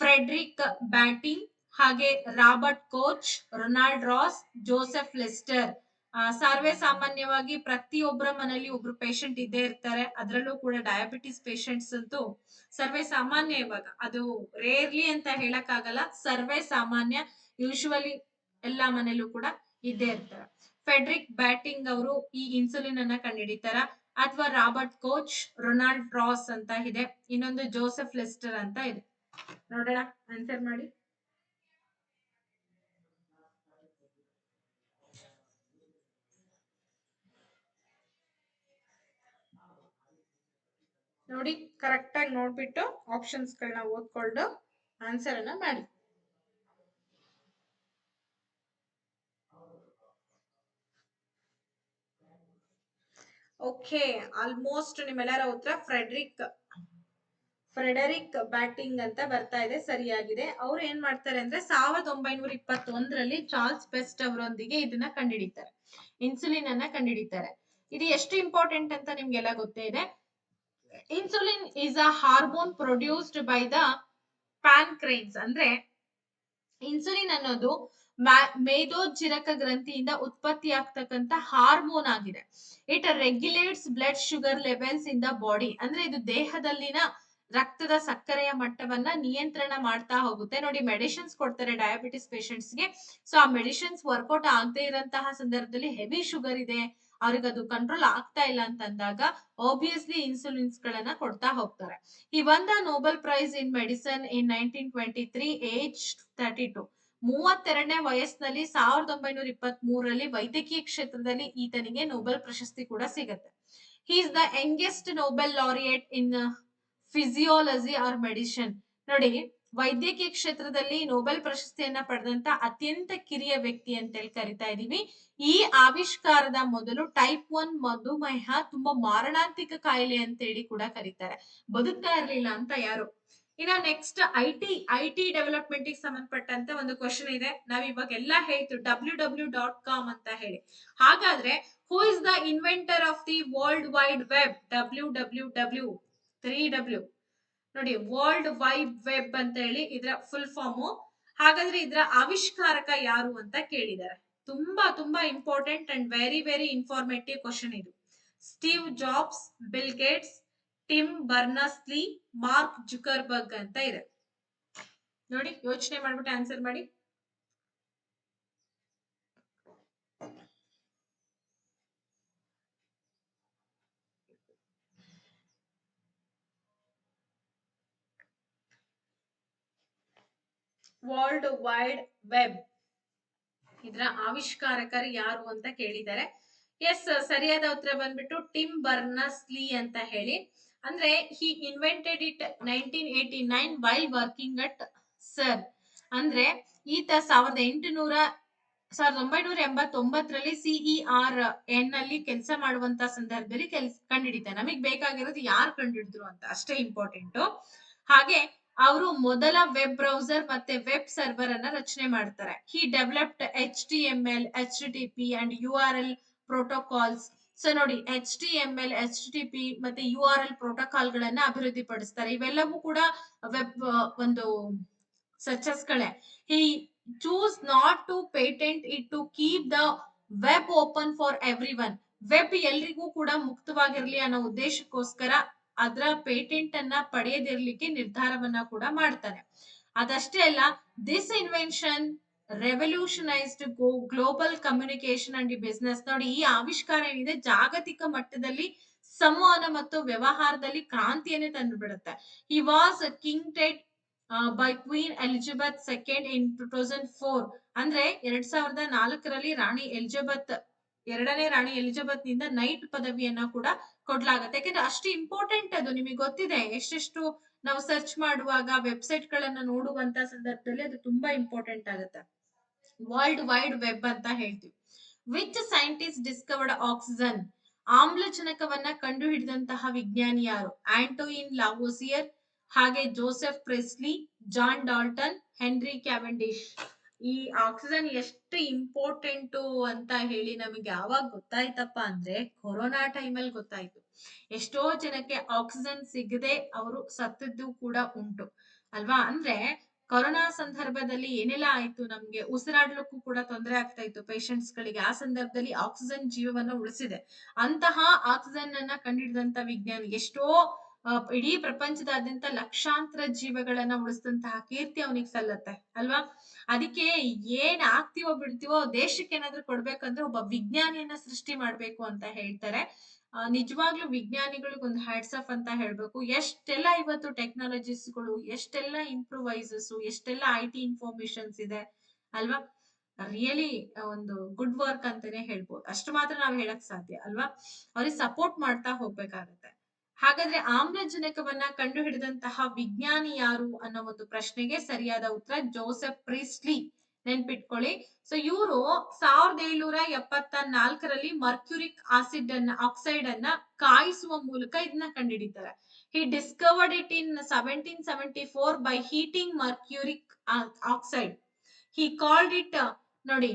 ಫ್ರೆಡ್ರಿಕ್ ಬ್ಯಾಟಿಂಗ್, ಹಾಗೆ Robert Koch, Ronald Ross, Joseph Lister. ಸರ್ವೇ ಸಾಮಾನ್ಯವಾಗಿ ಪ್ರತಿಯೊಬ್ಬರ ಮನೆಯಲ್ಲಿ ಒಬ್ರು ಪೇಷಂಟ್ ಇದ್ದೇ ಇರ್ತಾರೆ. ಅದರಲ್ಲೂ ಕೂಡ ಡಯಾಬಿಟಿಸ್ ಪೇಷಂಟ್ಸ್ ಅಂತೂ ಸರ್ವೇ ಸಾಮಾನ್ಯ. ಇವಾಗ ಅದು ರೇರ್ಲಿ ಅಂತ ಹೇಳಕ್ ಆಗಲ್ಲ, ಸರ್ವೇ ಸಾಮಾನ್ಯ. ಯೂಶುವಲಿ ಎಲ್ಲಾ ಮನೇಲೂ ಕೂಡ ಇದ್ದೇ ಇರ್ತಾರೆ. ಫೆಡ್ರಿಕ್ ಬ್ಯಾಟಿಂಗ್ ಅವರು ಈ ಇನ್ಸುಲಿನ್ ಅನ್ನ ಕಂಡುಹಿಡಿತಾರ, ಅಥವಾ ರಾಬರ್ಟ್ ಕೋಚ್, ರೊನಾಲ್ಡ್ ರಾಸ್ ಅಂತ ಇದೆ, ಇನ್ನೊಂದು ಜೋಸೆಫ್ ಲೆಸ್ಟರ್ ಅಂತ ಇದೆ. ನೋಡೋಣ, ಆನ್ಸರ್ ಮಾಡಿ. ನೋಡಿ, ಕರೆಕ್ಟ್ ಆಗಿ ನೋಡ್ಬಿಟ್ಟು ಆಪ್ಷನ್ಸ್ ಗಳನ್ನ ಓದ್ಕೊಂಡು ಆನ್ಸರ್ ಅನ್ನ ಮಾಡಿ. ಓಕೆ, ಆಲ್ಮೋಸ್ಟ್ ನಿಮ್ಮೆಲ್ಲರ ಉತ್ತರ ಫ್ರೆಡರಿಕ್ ಬ್ಯಾಟಿಂಗ್ ಅಂತ ಬರ್ತಾ ಇದೆ, ಸರಿಯಾಗಿದೆ. ಅವ್ರು ಏನ್ ಮಾಡ್ತಾರೆ ಅಂದ್ರೆ 1921ರಲ್ಲಿ ಚಾರ್ಲ್ಸ್ ಬೆಸ್ಟ್ ಅವರೊಂದಿಗೆ ಇದನ್ನ ಕಂಡುಹಿಡಿತಾರೆ, ಇನ್ಸುಲಿನ್ ಅನ್ನ ಕಂಡುಹಿಡಿತಾರೆ. ಇದು ಎಷ್ಟು ಇಂಪಾರ್ಟೆಂಟ್ ಅಂತ ನಿಮ್ಗೆಲ್ಲ ಗೊತ್ತೇ ಇದೆ. Insulin is a hormone produced by the pancreas. ಅಂದ್ರೆ ಇನ್ಸುಲಿನ್ ಅನ್ನೋದು ಮೇದೋಜ್ಜೀರಕ ಗ್ರಂಥಿಯಿಂದ ಉತ್ಪತ್ತಿ ಆಗ್ತಕ್ಕಂತ ಹಾರ್ಮೋನ್ ಆಗಿದೆ. It regulates blood sugar levels in the body. ಅಂದ್ರೆ ಇದು ದೇಹದಲ್ಲಿನ ರಕ್ತದ ಸಕ್ಕರೆಯ ಮಟ್ಟವನ್ನ ನಿಯಂತ್ರಣ ಮಾಡ್ತಾ ಹೋಗುತ್ತೆ. ನೋಡಿ, ಮೆಡಿಸಿನ್ಸ್ ಕೊಡ್ತಾರೆ ಡಯಾಬಿಟಿಸ್ ಪೇಷಂಟ್ಸ್ಗೆ. ಸೊ ಆ ಮೆಡಿಸಿನ್ಸ್ ವರ್ಕೌಟ್ ಆಗದೆ ಇರೋಂತಹ ಸಂದರ್ಭದಲ್ಲಿ ಹೆವಿ ಶುಗರ್ ಇದೆ, ಅವ್ರಿಗೆ ಅದು ಕಂಟ್ರೋಲ್ ಆಗ್ತಾ ಇಲ್ಲ ಅಂತ ಅಂದಾಗ ಆಬ್ವಿಯಸ್ಲಿ ಇನ್ಸುಲಿನ್ಸ್ ಗಳನ್ನ ಕೊಡ್ತಾ ಹೋಗ್ತಾರೆ. ಈ won the Nobel Prize in Medicine in 1923, age 32. 32ನೇ ವಯಸ್ಸಿನಲ್ಲಿ 1923ರಲ್ಲಿ ವೈದ್ಯಕೀಯ ಕ್ಷೇತ್ರದಲ್ಲಿ ಈತನಿಗೆ ನೊಬೆಲ್ ಪ್ರಶಸ್ತಿ ಕೂಡ ಸಿಗುತ್ತೆ. He is the youngest Nobel laureate in physiology or medicine. ನೋಡಿ, ವೈದ್ಯಕೀಯ ಕ್ಷೇತ್ರದಲ್ಲಿ ನೊಬೆಲ್ ಪ್ರಶಸ್ತಿಯನ್ನ ಪಡೆದಂತ ಅತ್ಯಂತ ಕಿರಿಯ ವ್ಯಕ್ತಿ ಅಂತ ಹೇಳಿ ಕರಿತಾ ಇದೀವಿ. ಈ ಆವಿಷ್ಕಾರದ ಮೊದಲು ಟೈಪ್ 1 ಮಧುಮೇಹ ತುಂಬಾ ಮಾರಣಾಂತಿಕ ಕಾಯಿಲೆ ಅಂತ ಹೇಳಿ ಕೂಡ ಕರೀತಾರೆ. ಬದುಕ್ತಾ ಇರ್ಲಿಲ್ಲ ಅಂತ ಯಾರು. ಇನ್ನ ನೆಕ್ಸ್ಟ್ ಐಟಿ ಡೆವಲಪ್ಮೆಂಟ್ ಗೆ ಸಂಬಂಧಪಟ್ಟಂತ ಒಂದು ಕ್ವಶನ್ ಇದೆ. ನಾವ್ ಇವಾಗ ಎಲ್ಲಾ ಹೇಳ್ತೀವಿ www.com ಅಂತ ಹೇಳಿ. ಹಾಗಾದ್ರೆ who is the inventor of the world wide web? www 3W ನೋಡಿ, ವರ್ಲ್ಡ್ ವೈಡ್ ವೆಬ್ ಅಂತ ಹೇಳಿ ಇದರ ಫುಲ್ ಫಾರ್ಮು. ಹಾಗಾದ್ರೆ ಇದರ ಆವಿಷ್ಕಾರಕ ಯಾರು ಅಂತ ಕೇಳಿದ್ದಾರೆ. ತುಂಬಾ important and very very informative question ಇದು. Steve Jobs, Bill Gates, Tim Berners-Lee, Mark Zuckerberg ಅಂತ ಇದೆ. ನೋಡಿ, ಯೋಚನೆ ಮಾಡ್ಬಿಟ್ಟು ಆನ್ಸರ್ ಮಾಡಿ. ವರ್ಲ್ಡ್ ವೈಡ್ ವೆಬ್ ಇದರ ಆವಿಷ್ಕಾರಕರು ಯಾರು ಅಂತ ಕೇಳಿದ್ದಾರೆ. ಎಸ್, ಸರಿಯಾದ ಉತ್ತರ ಬಂದ್ಬಿಟ್ಟು ಟಿಮ್ ಬರ್ನರ್ಸ್-ಲೀ ಅಂತ ಹೇಳಿ. ಅಂದ್ರೆ he invented it 1989 while working at CERN. ಅಂದ್ರೆ ಈತ 1989ರಲ್ಲಿ CERN ಅಲ್ಲಿ ಕೆಲಸ ಮಾಡುವಂತ ಸಂದರ್ಭದಲ್ಲಿ ಕಂಡುಹಿಡಿತಾನೆ. ನಮಗ್ ಬೇಕಾಗಿರೋದು ಯಾರು ಕಂಡುಹಿಡಿದ್ರು ಅಂತ, ಅಷ್ಟೇ ಇಂಪಾರ್ಟೆಂಟ್. ಹಾಗೆ ಅವರು ಮೊದಲ ವೆಬ್ ಬ್ರೌಸರ್ ಮತ್ತೆ ವೆಬ್ ಸರ್ವರ್ ಅನ್ನ ರಚನೆ ಮಾಡ್ತಾರೆ. He developed HTML, HTTP and URL protocols. So ನೋಡಿ, HTML, HTTP ಮತ್ತೆ URL ಪ್ರೋಟೋಕಾಲ್ ಗಳನ್ನ ಅಭಿವೃದ್ಧಿ ಪಡಿಸ್ತಾರೆ. ಇವೆಲ್ಲವೂ ಕೂಡ ವೆಬ್ ಒಂದು ಸಕ್ಸಸ್ ಗಳೇ. He chose not to patent it to keep the web open for everyone. Web ಎಲ್ರಿಗೂ ಕೂಡ ಮುಕ್ತವಾಗಿರ್ಲಿ ಅನ್ನೋ ಉದ್ದೇಶಕ್ಕೋಸ್ಕರ ಅದರ ಪೇಟೆಂಟ್ ಅನ್ನ ಪಡೆಯದಿರ್ಲಿಕ್ಕೆ ನಿರ್ಧಾರವನ್ನ ಕೂಡ ಮಾಡ್ತಾನೆ. ಅದಷ್ಟೇ ಅಲ್ಲ, this invention revolutionised global communication and business. ನೋಡಿ, ಈ ಆವಿಷ್ಕಾರ ಏನಿದೆ ಜಾಗತಿಕ ಮಟ್ಟದಲ್ಲಿ ಸಂವಹನ ಮತ್ತು ವ್ಯವಹಾರದಲ್ಲಿ ಕ್ರಾಂತಿಯನ್ನೇ ತಂದು ಬಿಡುತ್ತೆ. He was knighted by Queen Elizabeth second in 2004. ಅಂದ್ರೆ 2004ರಲ್ಲಿ ಎರಡನೇ ರಾಣಿ ಎಲಿಜಬೆತ್ ನಿಂದ ನೈಟ್ ಪದವಿಯನ್ನ ಕೂಡ ಕೊಡ್ಲಾಗತ್ತೆ. ಯಾಕಂದ್ರೆ ಅಷ್ಟು ಇಂಪಾರ್ಟೆಂಟ್ ಅದು. ನಿಮಗೆ ಗೊತ್ತಿದೆ, ಎಷ್ಟೆಷ್ಟು ನಾವು ಸರ್ಚ್ ಮಾಡುವಾಗ ವೆಬ್ಸೈಟ್ ಗಳನ್ನ ನೋಡುವಂತ ಸಂದರ್ಭದಲ್ಲಿ ಅದು ತುಂಬಾ ಇಂಪಾರ್ಟೆಂಟ್ ಆಗುತ್ತೆ. ವರ್ಲ್ಡ್ ವೈಡ್ ವೆಬ್ ಅಂತ ಹೇಳ್ತೀವಿ. Which scientist discovered oxygen? ಆಮ್ಲಜನಕವನ್ನ ಕಂಡು ಹಿಡಿದಂತಹ ವಿಜ್ಞಾನಿ ಯಾರು? ಆಂಟೋಯಿನ್ ಲಾವೋಸಿಯರ್, ಹಾಗೆ Joseph Priestley, John Dalton, Henry Cavendish. ಈ ಆಕ್ಸಿಜನ್ ಎಷ್ಟು ಇಂಪಾರ್ಟೆಂಟು ಅಂತ ಹೇಳಿ ನಮಗೆ ಯಾವಾಗ ಗೊತ್ತಾಯ್ತಪ್ಪ ಅಂದ್ರೆ ಕೊರೋನಾ ಟೈಮಲ್ಲಿ ಗೊತ್ತಾಯ್ತು. ಎಷ್ಟೋ ಜನಕ್ಕೆ ಆಕ್ಸಿಜನ್ ಸಿಗದೆ ಅವರು ಸತ್ತದ್ದು ಕೂಡ ಉಂಟು ಅಲ್ವಾ. ಅಂದ್ರೆ ಕೊರೋನಾ ಸಂದರ್ಭದಲ್ಲಿ ಏನೆಲ್ಲ ಆಯ್ತು, ನಮ್ಗೆ ಉಸಿರಾಡ್ಲಿಕ್ಕೂ ಕೂಡ ತೊಂದರೆ ಆಗ್ತಾ ಇತ್ತು ಪೇಷಂಟ್ಸ್ ಗಳಿಗೆ. ಆ ಸಂದರ್ಭದಲ್ಲಿ ಆಕ್ಸಿಜನ್ ಜೀವವನ್ನ ಉಳಿಸಿದೆ. ಅಂತಹ ಆಕ್ಸಿಜನ್ ಅನ್ನ ಕಂಡುಹಿಡಿದಂತ ವಿಜ್ಞಾನಿ ಎಷ್ಟೋ ಇಡೀ ಪ್ರಪಂಚದಾದ್ಯಂತ ಲಕ್ಷಾಂತರ ಜೀವಗಳನ್ನ ಉಳಿಸಿದಂತಹ ಕೀರ್ತಿ ಅವನಿಗೆ ಸಲ್ಲತ್ತೆ ಅಲ್ವಾ. ಅದಕ್ಕೆ ಏನ್ ಆಗ್ತೀವೋ ಬಿಡ್ತೀವೋ, ದೇಶಕ್ಕೆ ಏನಾದ್ರೂ ಕೊಡ್ಬೇಕಂದ್ರೆ ಒಬ್ಬ ವಿಜ್ಞಾನಿಯನ್ನ ಸೃಷ್ಟಿ ಮಾಡ್ಬೇಕು ಅಂತ ಹೇಳ್ತಾರೆ. ನಿಜವಾಗ್ಲೂ ವಿಜ್ಞಾನಿಗಳಿಗೆ ಒಂದು ಹ್ಯಾಟ್ಸ್ ಆಫ್ ಅಂತ ಹೇಳ್ಬೇಕು. ಎಷ್ಟೆಲ್ಲ ಇವತ್ತು ಟೆಕ್ನಾಲಜೀಸ್ಗಳು, ಎಷ್ಟೆಲ್ಲ ಇಂಪ್ರೂವೈಸಸ್, ಎಷ್ಟೆಲ್ಲ IT ಇನ್ಫಾರ್ಮೇಶನ್ಸ್ ಇದೆ ಅಲ್ವಾ. ರಿಯಲಿ ಒಂದು ಗುಡ್ ವರ್ಕ್ ಅಂತಾನೆ ಹೇಳ್ಬೋದು. ಅಷ್ಟು ಮಾತ್ರ ನಾವು ಹೇಳಕ್ ಸಾಧ್ಯ ಅಲ್ವಾ. ಅವ್ರಿಗೆ ಸಪೋರ್ಟ್ ಮಾಡ್ತಾ ಹೋಗ್ಬೇಕಾಗತ್ತೆ. ಹಾಗಾದ್ರೆ ಆಮ್ಲಜನಕವನ್ನ ಕಂಡು ಹಿಡಿದಂತಹ ವಿಜ್ಞಾನಿ ಯಾರು ಅನ್ನೋ ಒಂದು ಪ್ರಶ್ನೆಗೆ ಸರಿಯಾದ ಉತ್ತರ ಜೋಸೆಫ್ ಪ್ರಿಸ್ಟ್ಲಿ. ನೆನ್ಪಿಟ್ಕೊಳ್ಳಿ. ಸೊ ಇವರು 1774ರಲ್ಲಿ ಮರ್ಕ್ಯೂರಿಕ್ ಆಕ್ಸೈಡ್ ಅನ್ನ ಕಾಯಿಸುವ ಮೂಲಕ ಇದನ್ನ ಕಂಡುಹಿಡಿತಾರೆ. He discovered it in 1774 by heating mercuric oxide. He called it ನೋಡಿ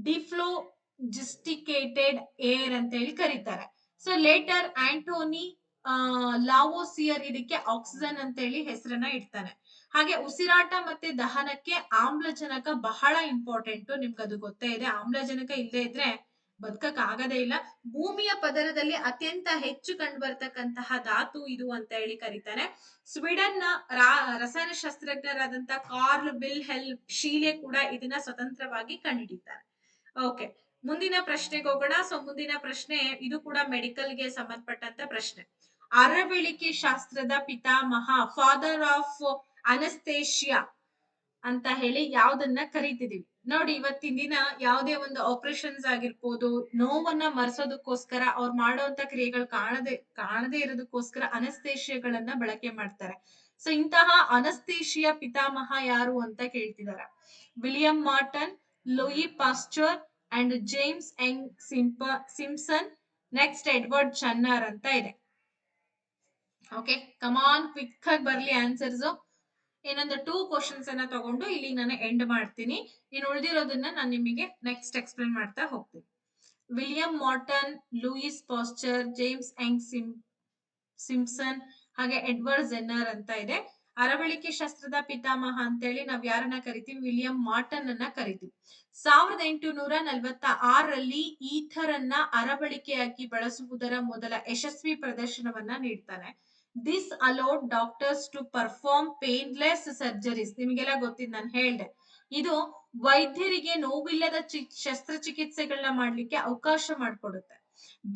ಡಿಫ್ಲೋಜಿಸ್ಟಿಕೇಟೆಡ್ ಏರ್ ಅಂತ ಹೇಳಿ ಕರೀತಾರೆ. ಸೊ ಲೇಟರ್ ಆಂಟೋನಿ ಲಾವೋಸಿಯರ್ ಇದಕ್ಕೆ ಆಕ್ಸಿಜನ್ ಅಂತ ಹೇಳಿ ಹೆಸರನ್ನ ಇಡ್ತಾನೆ. ಹಾಗೆ ಉಸಿರಾಟ ಮತ್ತೆ ದಹನಕ್ಕೆ ಆಮ್ಲಜನಕ ಬಹಳ ಇಂಪಾರ್ಟೆಂಟ್. ನಿಮ್ಗೆ ಅದು ಗೊತ್ತೇ ಇದೆ. ಆಮ್ಲಜನಕ ಇಲ್ಲದೆ ಇದ್ರೆ ಬದುಕಕ್ ಆಗದೇ ಇಲ್ಲ. ಭೂಮಿಯ ಪದರದಲ್ಲಿ ಅತ್ಯಂತ ಹೆಚ್ಚು ಕಂಡು ಬರ್ತಕ್ಕಂತಹ ಧಾತು ಇದು ಅಂತ ಹೇಳಿ ಕರೀತಾರೆ. ಸ್ವೀಡನ್ ನ ರಸಾಯನಶಾಸ್ತ್ರಜ್ಞರಾದಂತ ಕಾರ್ಲ್ ವಿಲ್ಹೆಲ್ ಶೀಲೆ ಕೂಡ ಇದನ್ನ ಸ್ವತಂತ್ರವಾಗಿ ಕಂಡುಹಿಡಿತಾರೆ. ಓಕೆ, ಮುಂದಿನ ಪ್ರಶ್ನೆಗೆ ಹೋಗೋಣ. ಸೊ ಮುಂದಿನ ಪ್ರಶ್ನೆ ಇದು ಕೂಡ ಮೆಡಿಕಲ್ ಗೆ ಸಂಬಂಧಪಟ್ಟಂತ ಪ್ರಶ್ನೆ. ಅರವಳಿಕೆ ಶಾಸ್ತ್ರದ ಪಿತಾಮಹ, ಫಾದರ್ ಆಫ್ ಅನಸ್ತೇಶಿಯಾ ಅಂತ ಹೇಳಿ ಯಾವ್ದನ್ನ ಕರಿತಿದೀವಿ? ನೋಡಿ ಇವತ್ತಿನ ದಿನ ಯಾವುದೇ ಒಂದು ಆಪರೇಷನ್ಸ್ ಆಗಿರ್ಬೋದು, ನೋವನ್ನ ಮರೆಸೋದಕ್ಕೋಸ್ಕರ ಅವ್ರು ಮಾಡುವಂತ ಕ್ರಿಯೆಗಳು ಕಾಣದೇ ಇರೋದಕ್ಕೋಸ್ಕರ ಅನಸ್ತೇಶಿಯಗಳನ್ನ ಬಳಕೆ ಮಾಡ್ತಾರೆ. ಸೊ ಇಂತಹ ಅನಸ್ತೇಶಿಯ ಪಿತಾಮಹ ಯಾರು ಅಂತ ಕೇಳ್ತಿದಾರೆ. William Morton, Louis Pasteur and James Young Simpson, next Edward Jenner ಅಂತ ಇದೆ. ಓಕೆ, ಕಮಾನ್ ಕ್ವಿಕ್ ಆಗಿ ಬರ್ಲಿ ಆನ್ಸರ್ಸ್. ಇನ್ನೊಂದು 2 ಕ್ವಶನ್ಸ್ ಅನ್ನ ತಗೊಂಡು ಇಲ್ಲಿ ನಾನು ಎಂಡ್ ಮಾಡ್ತೀನಿ. ಇನ್ನು ಉಳಿದಿರೋದನ್ನ ನಾನು ನಿಮಗೆ ನೆಕ್ಸ್ಟ್ ಎಕ್ಸ್ಪ್ಲೇನ್ ಮಾಡ್ತಾ ಹೋಗ್ತೀನಿ. William Martin, Louis Pasteur, James Young Simpson ಹಾಗೆ ಎಡ್ವರ್ಡ್ ಜೆನ್ನರ್ ಅಂತ ಇದೆ. ಅರವಳಿಕೆ ಶಾಸ್ತ್ರದ ಪಿತಾಮಹ ಅಂತೇಳಿ ನಾವ್ ಯಾರನ್ನ ಕರಿತೀವಿ? ವಿಲಿಯಂ ಮಾರ್ಟನ್ ಅನ್ನ ಕರಿತೀವಿ. 1846ರಲ್ಲಿ ಈಥರ್ ಅನ್ನ ಅರವಳಿಕೆಯಾಗಿ ಬಳಸುವುದರ ಮೊದಲ ಯಶಸ್ವಿ ಪ್ರದರ್ಶನವನ್ನ ನೀಡ್ತಾನೆ. This allowed doctors to perform painless surgeries. ನಿಮಗೆಲ್ಲ ಗೊತ್ತಿದ್ ನಾನು ಹೇಳ್ದೆ, ಇದು ವೈದ್ಯರಿಗೆ ನೋವಿಲ್ಲದ ಶಸ್ತ್ರಚಿಕಿತ್ಸೆಗಳನ್ನ ಮಾಡ್ಲಿಕ್ಕೆ ಅವಕಾಶ ಮಾಡಿಕೊಡುತ್ತೆ.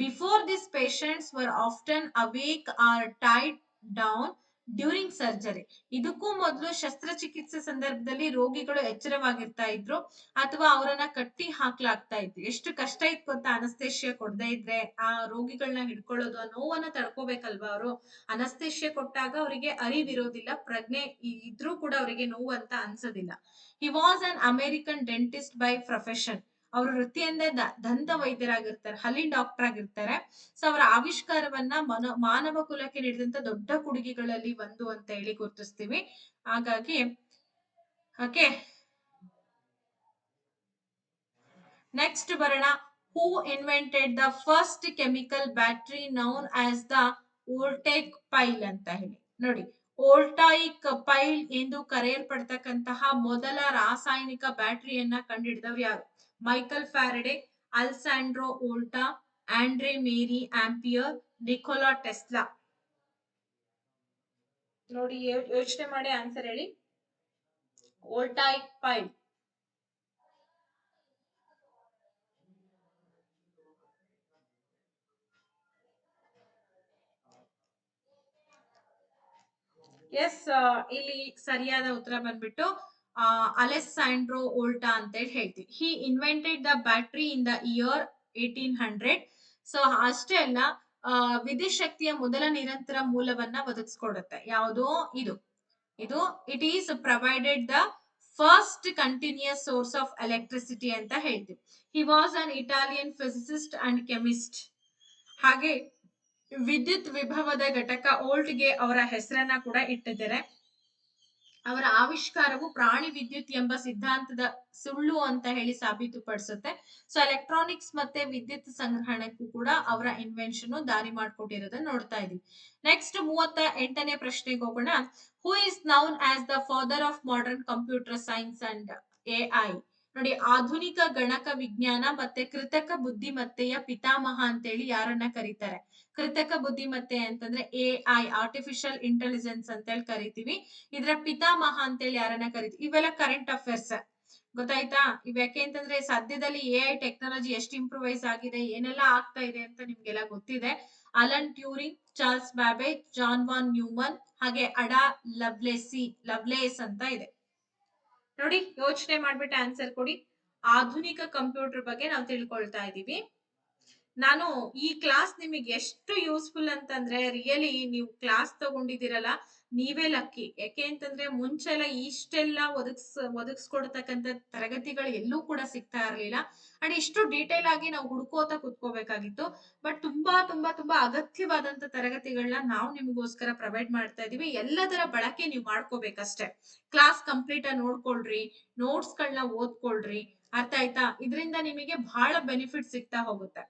Before this patients var often awake R Tide down during surgery. ಇದಕ್ಕೂ ಮೊದಲು ಶಸ್ತ್ರಚಿಕಿತ್ಸೆ ಸಂದರ್ಭದಲ್ಲಿ ರೋಗಿಗಳು ಎಚ್ಚರವಾಗಿರ್ತಾ ಇದ್ರು ಅಥವಾ ಅವರನ್ನ ಕಟ್ಟಿ ಹಾಕ್ಲಾಗ್ತಾ ಇತ್ತು. ಎಷ್ಟು ಕಷ್ಟ ಇತ್ತು ಗೊತ್ತಾ ಅನಸ್ತೇಶಿಯ ಕೊಡದೇ ಇದ್ರೆ ಆ ರೋಗಿಗಳನ್ನ ಹಿಡ್ಕೊಳ್ಳೋದು, ಆ ನೋವನ್ನ ತಡ್ಕೋಬೇಕಲ್ವಾ ಅವರು. ಅನಸ್ತೇಶಿಯ ಕೊಟ್ಟಾಗ ಅವರಿಗೆ ಅರಿವಿರೋದಿಲ್ಲ, ಪ್ರಜ್ಞೆ ಇದ್ರೂ ಕೂಡ ಅವರಿಗೆ ನೋವು ಅಂತ ಅನ್ಸೋದಿಲ್ಲ. He was an American dentist by profession. ಅವರು ವೃತ್ತಿಯಿಂದ ದಂತ ವೈದ್ಯರಾಗಿರ್ತಾರೆ, ಹಲ್ಲಿನ ಡಾಕ್ಟರ್ ಆಗಿರ್ತಾರೆ. ಸೊ ಅವರ ಆವಿಷ್ಕಾರವನ್ನ ಮಾನವ ಕುಲಕ್ಕೆ ನೀಡಿದಂತ ದೊಡ್ಡ ಕೊಡುಗೆಗಳಲ್ಲಿ ಒಂದು ಅಂತ ಹೇಳಿ ಗುರುತಿಸ್ತೀವಿ. ಹಾಗಾಗಿ ಓಕೆ, ನೆಕ್ಸ್ಟ್ ಬರೋಣ. Who invented the first chemical battery known as the voltaic pile ಅಂತ ಹೇಳಿ. ನೋಡಿ, ವೋಲ್ಟಾಯಿಕ್ ಪೈಲ್ ಎಂದು ಕರೆಯಲ್ಪಡ್ತಕ್ಕಂತಹ ಮೊದಲ ರಾಸಾಯನಿಕ ಬ್ಯಾಟರಿಯನ್ನ ಕಂಡುಹಿಡಿದವರು ಯಾರು? ಮೈಕಲ್ ಫ್ಯಾರಡೆ, ಅಲ್ಸಾಂಡ್ರೋ ವೋಲ್ಟಾ, ಆಂಡ್ರೆ ಮೇರಿ ಆಂಪಿಯರ್, ನಿಕೋಲಾ ಟೆಸ್ಲಾ. ನೋಡಿ, ಯೋಚನೆ ಮಾಡಿ ಆನ್ಸರ್ ಹೇಳಿ. ವೋಲ್ಟಾಯಿಕ್ ಪೈಲ್. ಎಸ್, ಇಲ್ಲಿ ಸರಿಯಾದ ಉತ್ತರ ಬಂದ್ಬಿಟ್ಟು ಅಲೆಸ್ಸಾಂಡ್ರೋ ವೋಲ್ಟಾ ಅಂತ ಹೇಳಿ ಹೇಳ್ತೀವಿ. He invented the battery in the year 1800. So ಅಷ್ಟೇ ಅಲ್ಲ, ವಿದ್ಯುತ್ ಶಕ್ತಿಯ ಮೊದಲ ನಿರಂತರ ಮೂಲವನ್ನ ಒದಗಿಸ್ಕೊಡುತ್ತೆ. ಯಾವುದೋ ಇದು it is provided the first continuous source of electricity ಅಂತ ಹೇಳ್ತೀವಿ. He was an Italian physicist and chemist. ಹಾಗೆ ವಿದ್ಯುತ್ ವಿಭವದ ಘಟಕ ವೋಲ್ಟ್ಗೆ ಅವರ ಹೆಸರನ್ನ ಕೂಡ ಇಟ್ಟಿದ್ದಾರೆ. ಅವರ ಆವಿಷ್ಕಾರವು ಪ್ರಾಣಿ ವಿದ್ಯುತ್ ಎಂಬ ಸಿದ್ಧಾಂತದ ಸುಳ್ಳು ಅಂತ ಹೇಳಿ ಸಾಬೀತುಪಡಿಸುತ್ತೆ. ಸೊ ಎಲೆಕ್ಟ್ರಾನಿಕ್ಸ್ ಮತ್ತೆ ವಿದ್ಯುತ್ ಸಂಗ್ರಹಣಕ್ಕೂ ಕೂಡ ಅವರ ಇನ್ವೆನ್ಷನ್ ದಾರಿ ಮಾಡಿಕೊಟ್ಟಿರೋದನ್ನ ನೋಡ್ತಾ ಇದೀವಿ. ನೆಕ್ಸ್ಟ್ 38ನೇ ಪ್ರಶ್ನೆಗೆ ಹೋಗೋಣ. Who is noun as the father of modern computer science and AI? ನೋಡಿ, ಆಧುನಿಕ ಗಣಕ ವಿಜ್ಞಾನ ಮತ್ತೆ ಕೃತಕ ಬುದ್ಧಿಮತ್ತೆಯ ಪಿತಾಮಹ ಅಂತೇಳಿ ಯಾರನ್ನ ಕರೀತಾರೆ? ಕೃತಕ ಬುದ್ಧಿಮತ್ತೆ ಅಂತಂದ್ರೆ ಎಐ, ಆರ್ಟಿಫಿಷಿಯಲ್ ಇಂಟೆಲಿಜೆನ್ಸ್ ಅಂತ ಹೇಳಿ ಕರಿತೀವಿ. ಇದರ ಪಿತಾಮಹ ಅಂತೇಳಿ ಯಾರನ್ನ ಕರಿತೀವಿ? ಇವೆಲ್ಲ ಕರೆಂಟ್ ಅಫೇರ್ಸ್, ಗೊತ್ತಾಯ್ತಾ? ಇವ್ ಯಾಕೆ ಅಂತಂದ್ರೆ ಸದ್ಯದಲ್ಲಿ ಎಐ ಟೆಕ್ನಾಲಜಿ ಎಷ್ಟು ಇಂಪ್ರೂವೈಸ್ ಆಗಿದೆ, ಏನೆಲ್ಲ ಆಗ್ತಾ ಇದೆ ಅಂತ ನಿಮ್ಗೆಲ್ಲ ಗೊತ್ತಿದೆ. Alan Turing, Charles Babbage, John von Neumann ಹಾಗೆ ಅಡಾ ಲವ್ಲೇಸ್ ಅಂತ ಇದೆ. ನೋಡಿ, ಯೋಚನೆ ಮಾಡ್ಬಿಟ್ಟು ಆನ್ಸರ್ ಕೊಡಿ. ಆಧುನಿಕ ಕಂಪ್ಯೂಟರ್ ಬಗ್ಗೆ ನಾವು ತಿಳ್ಕೊಳ್ತಾ ಇದೀವಿ. ನಾನು ಈ ಕ್ಲಾಸ್ ನಿಮಗೆ ಎಷ್ಟು ಯೂಸ್ಫುಲ್ ಅಂತಂದ್ರೆ, ರಿಯಲಿ ನೀವು ಕ್ಲಾಸ್ ತಗೊಂಡಿದ್ದೀರಲ್ಲ, ನೀವೇ ಲಕ್ಕಿ. ಯಾಕೆ ಅಂತಂದ್ರೆ ಮುಂಚೆಲ್ಲ ಇಷ್ಟೆಲ್ಲ ಒದಗಿಸ್ಕೊಡ್ತಕ್ಕಂಥ ತರಗತಿಗಳು ಎಲ್ಲೂ ಕೂಡ ಸಿಗ್ತಾ ಇರ್ಲಿಲ್ಲ. ಅಂಡ್ ಇಷ್ಟು ಡೀಟೇಲ್ ಆಗಿ ನಾವು ಹುಡ್ಕೋತಾ ಕುತ್ಕೋಬೇಕಾಗಿತ್ತು. ಬಟ್ ತುಂಬಾ ತುಂಬಾ ತುಂಬಾ ಅಗತ್ಯವಾದಂತ ತರಗತಿಗಳನ್ನ ನಾವು ನಿಮಗೋಸ್ಕರ ಪ್ರೊವೈಡ್ ಮಾಡ್ತಾ ಇದೀವಿ. ಎಲ್ಲದರ ಬಳಕೆ ನೀವು ಮಾಡ್ಕೋಬೇಕಷ್ಟೇ. ಕ್ಲಾಸ್ ಕಂಪ್ಲೀಟ್ ಆಗಿ ನೋಡ್ಕೊಳ್ರಿ, ನೋಟ್ಸ್ ಗಳನ್ನ ಓದ್ಕೊಳ್ರಿ. ಅರ್ಥ ಆಯ್ತಾ? ಇದರಿಂದ ನಿಮಗೆ ಬಹಳ ಬೆನಿಫಿಟ್ ಸಿಗ್ತಾ ಹೋಗುತ್ತೆ.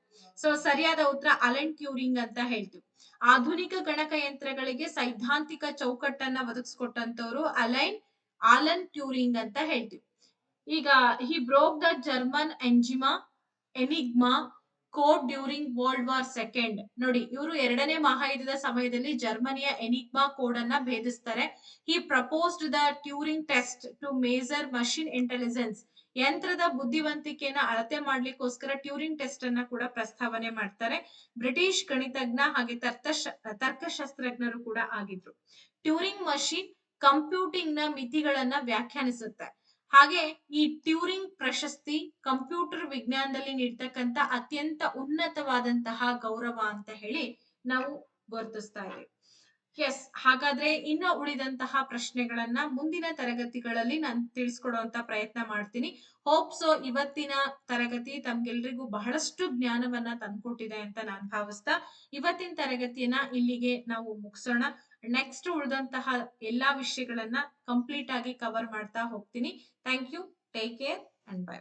ಸೊ ಸರಿಯಾದ ಉತ್ತರ ಅಲೆನ್ ಟ್ಯೂರಿಂಗ್ ಅಂತ ಹೇಳ್ತೀವಿ. ಆಧುನಿಕ ಗಣಕಯಂತ್ರಗಳಿಗೆ ಸೈದ್ಧಾಂತಿಕ ಚೌಕಟ್ಟನ್ನ ಒದಗಿಸ್ಕೊಟ್ಟಂತವ್ರು ಆಲನ್ ಟ್ಯೂರಿಂಗ್ ಅಂತ ಹೇಳ್ತೀವಿ. ಈಗ he broke the German Enigma code during World War second. ನೋಡಿ, ಇವರು 2ನೇ ಮಹಾಯುದ್ಧದ ಸಮಯದಲ್ಲಿ ಜರ್ಮನಿಯ ಎನಿಗ್ಮಾ ಕೋಡ್ ಅನ್ನ ಭೇದಿಸ್ತಾರೆ. He proposed the Turing test to measure machine intelligence. ಯಂತ್ರದ ಬುದ್ಧಿವಂತಿಕೆಯನ್ನ ಅಳತೆ ಮಾಡ್ಲಿಕ್ಕೋಸ್ಕರ ಟ್ಯೂರಿಂಗ್ ಟೆಸ್ಟ್ ಅನ್ನ ಕೂಡ ಪ್ರಸ್ತಾವನೆ ಮಾಡ್ತಾರೆ. ಬ್ರಿಟಿಷ್ ಗಣಿತಜ್ಞ ಹಾಗೆ ತರ್ಕಶಾಸ್ತ್ರಜ್ಞರು ಕೂಡ ಆಗಿದ್ರು. ಟ್ಯೂರಿಂಗ್ ಮಷಿನ್ ಕಂಪ್ಯೂಟಿಂಗ್ ನ ಮಿತಿಗಳನ್ನ ವ್ಯಾಖ್ಯಾನಿಸುತ್ತೆ. ಹಾಗೆ ಈ ಟ್ಯೂರಿಂಗ್ ಪ್ರಶಸ್ತಿ ಕಂಪ್ಯೂಟರ್ ವಿಜ್ಞಾನದಲ್ಲಿ ನೀಡ್ತಕ್ಕಂತ ಅತ್ಯಂತ ಉನ್ನತವಾದಂತಹ ಗೌರವ ಅಂತ ಹೇಳಿ ನಾವು ಗುರುತಿಸ್ತಾ ಇದ್ದೀವಿ. ಎಸ್, ಹಾಗಾದ್ರೆ ಇನ್ನು ಉಳಿದಂತಹ ಪ್ರಶ್ನೆಗಳನ್ನ ಮುಂದಿನ ತರಗತಿಗಳಲ್ಲಿ ನಾನು ತಿಳಿಸ್ಕೊಡುವಂತ ಪ್ರಯತ್ನ ಮಾಡ್ತೀನಿ. ಹೋಪ್ ಸೊ ಇವತ್ತಿನ ತರಗತಿ ತಮ್ಗೆಲ್ರಿಗೂ ಬಹಳಷ್ಟು ಜ್ಞಾನವನ್ನ ತಂದ್ಕೊಟ್ಟಿದೆ ಅಂತ ನಾನು ಭಾವಿಸ್ತಾ ಇವತ್ತಿನ ತರಗತಿಯನ್ನ ಇಲ್ಲಿಗೆ ನಾವು ಮುಗಿಸೋಣ. ನೆಕ್ಸ್ಟ್ ಉಳಿದಂತಹ ಎಲ್ಲಾ ವಿಷಯಗಳನ್ನ ಕಂಪ್ಲೀಟ್ ಆಗಿ ಕವರ್ ಮಾಡ್ತಾ ಹೋಗ್ತೀನಿ. Thank you, take care and by.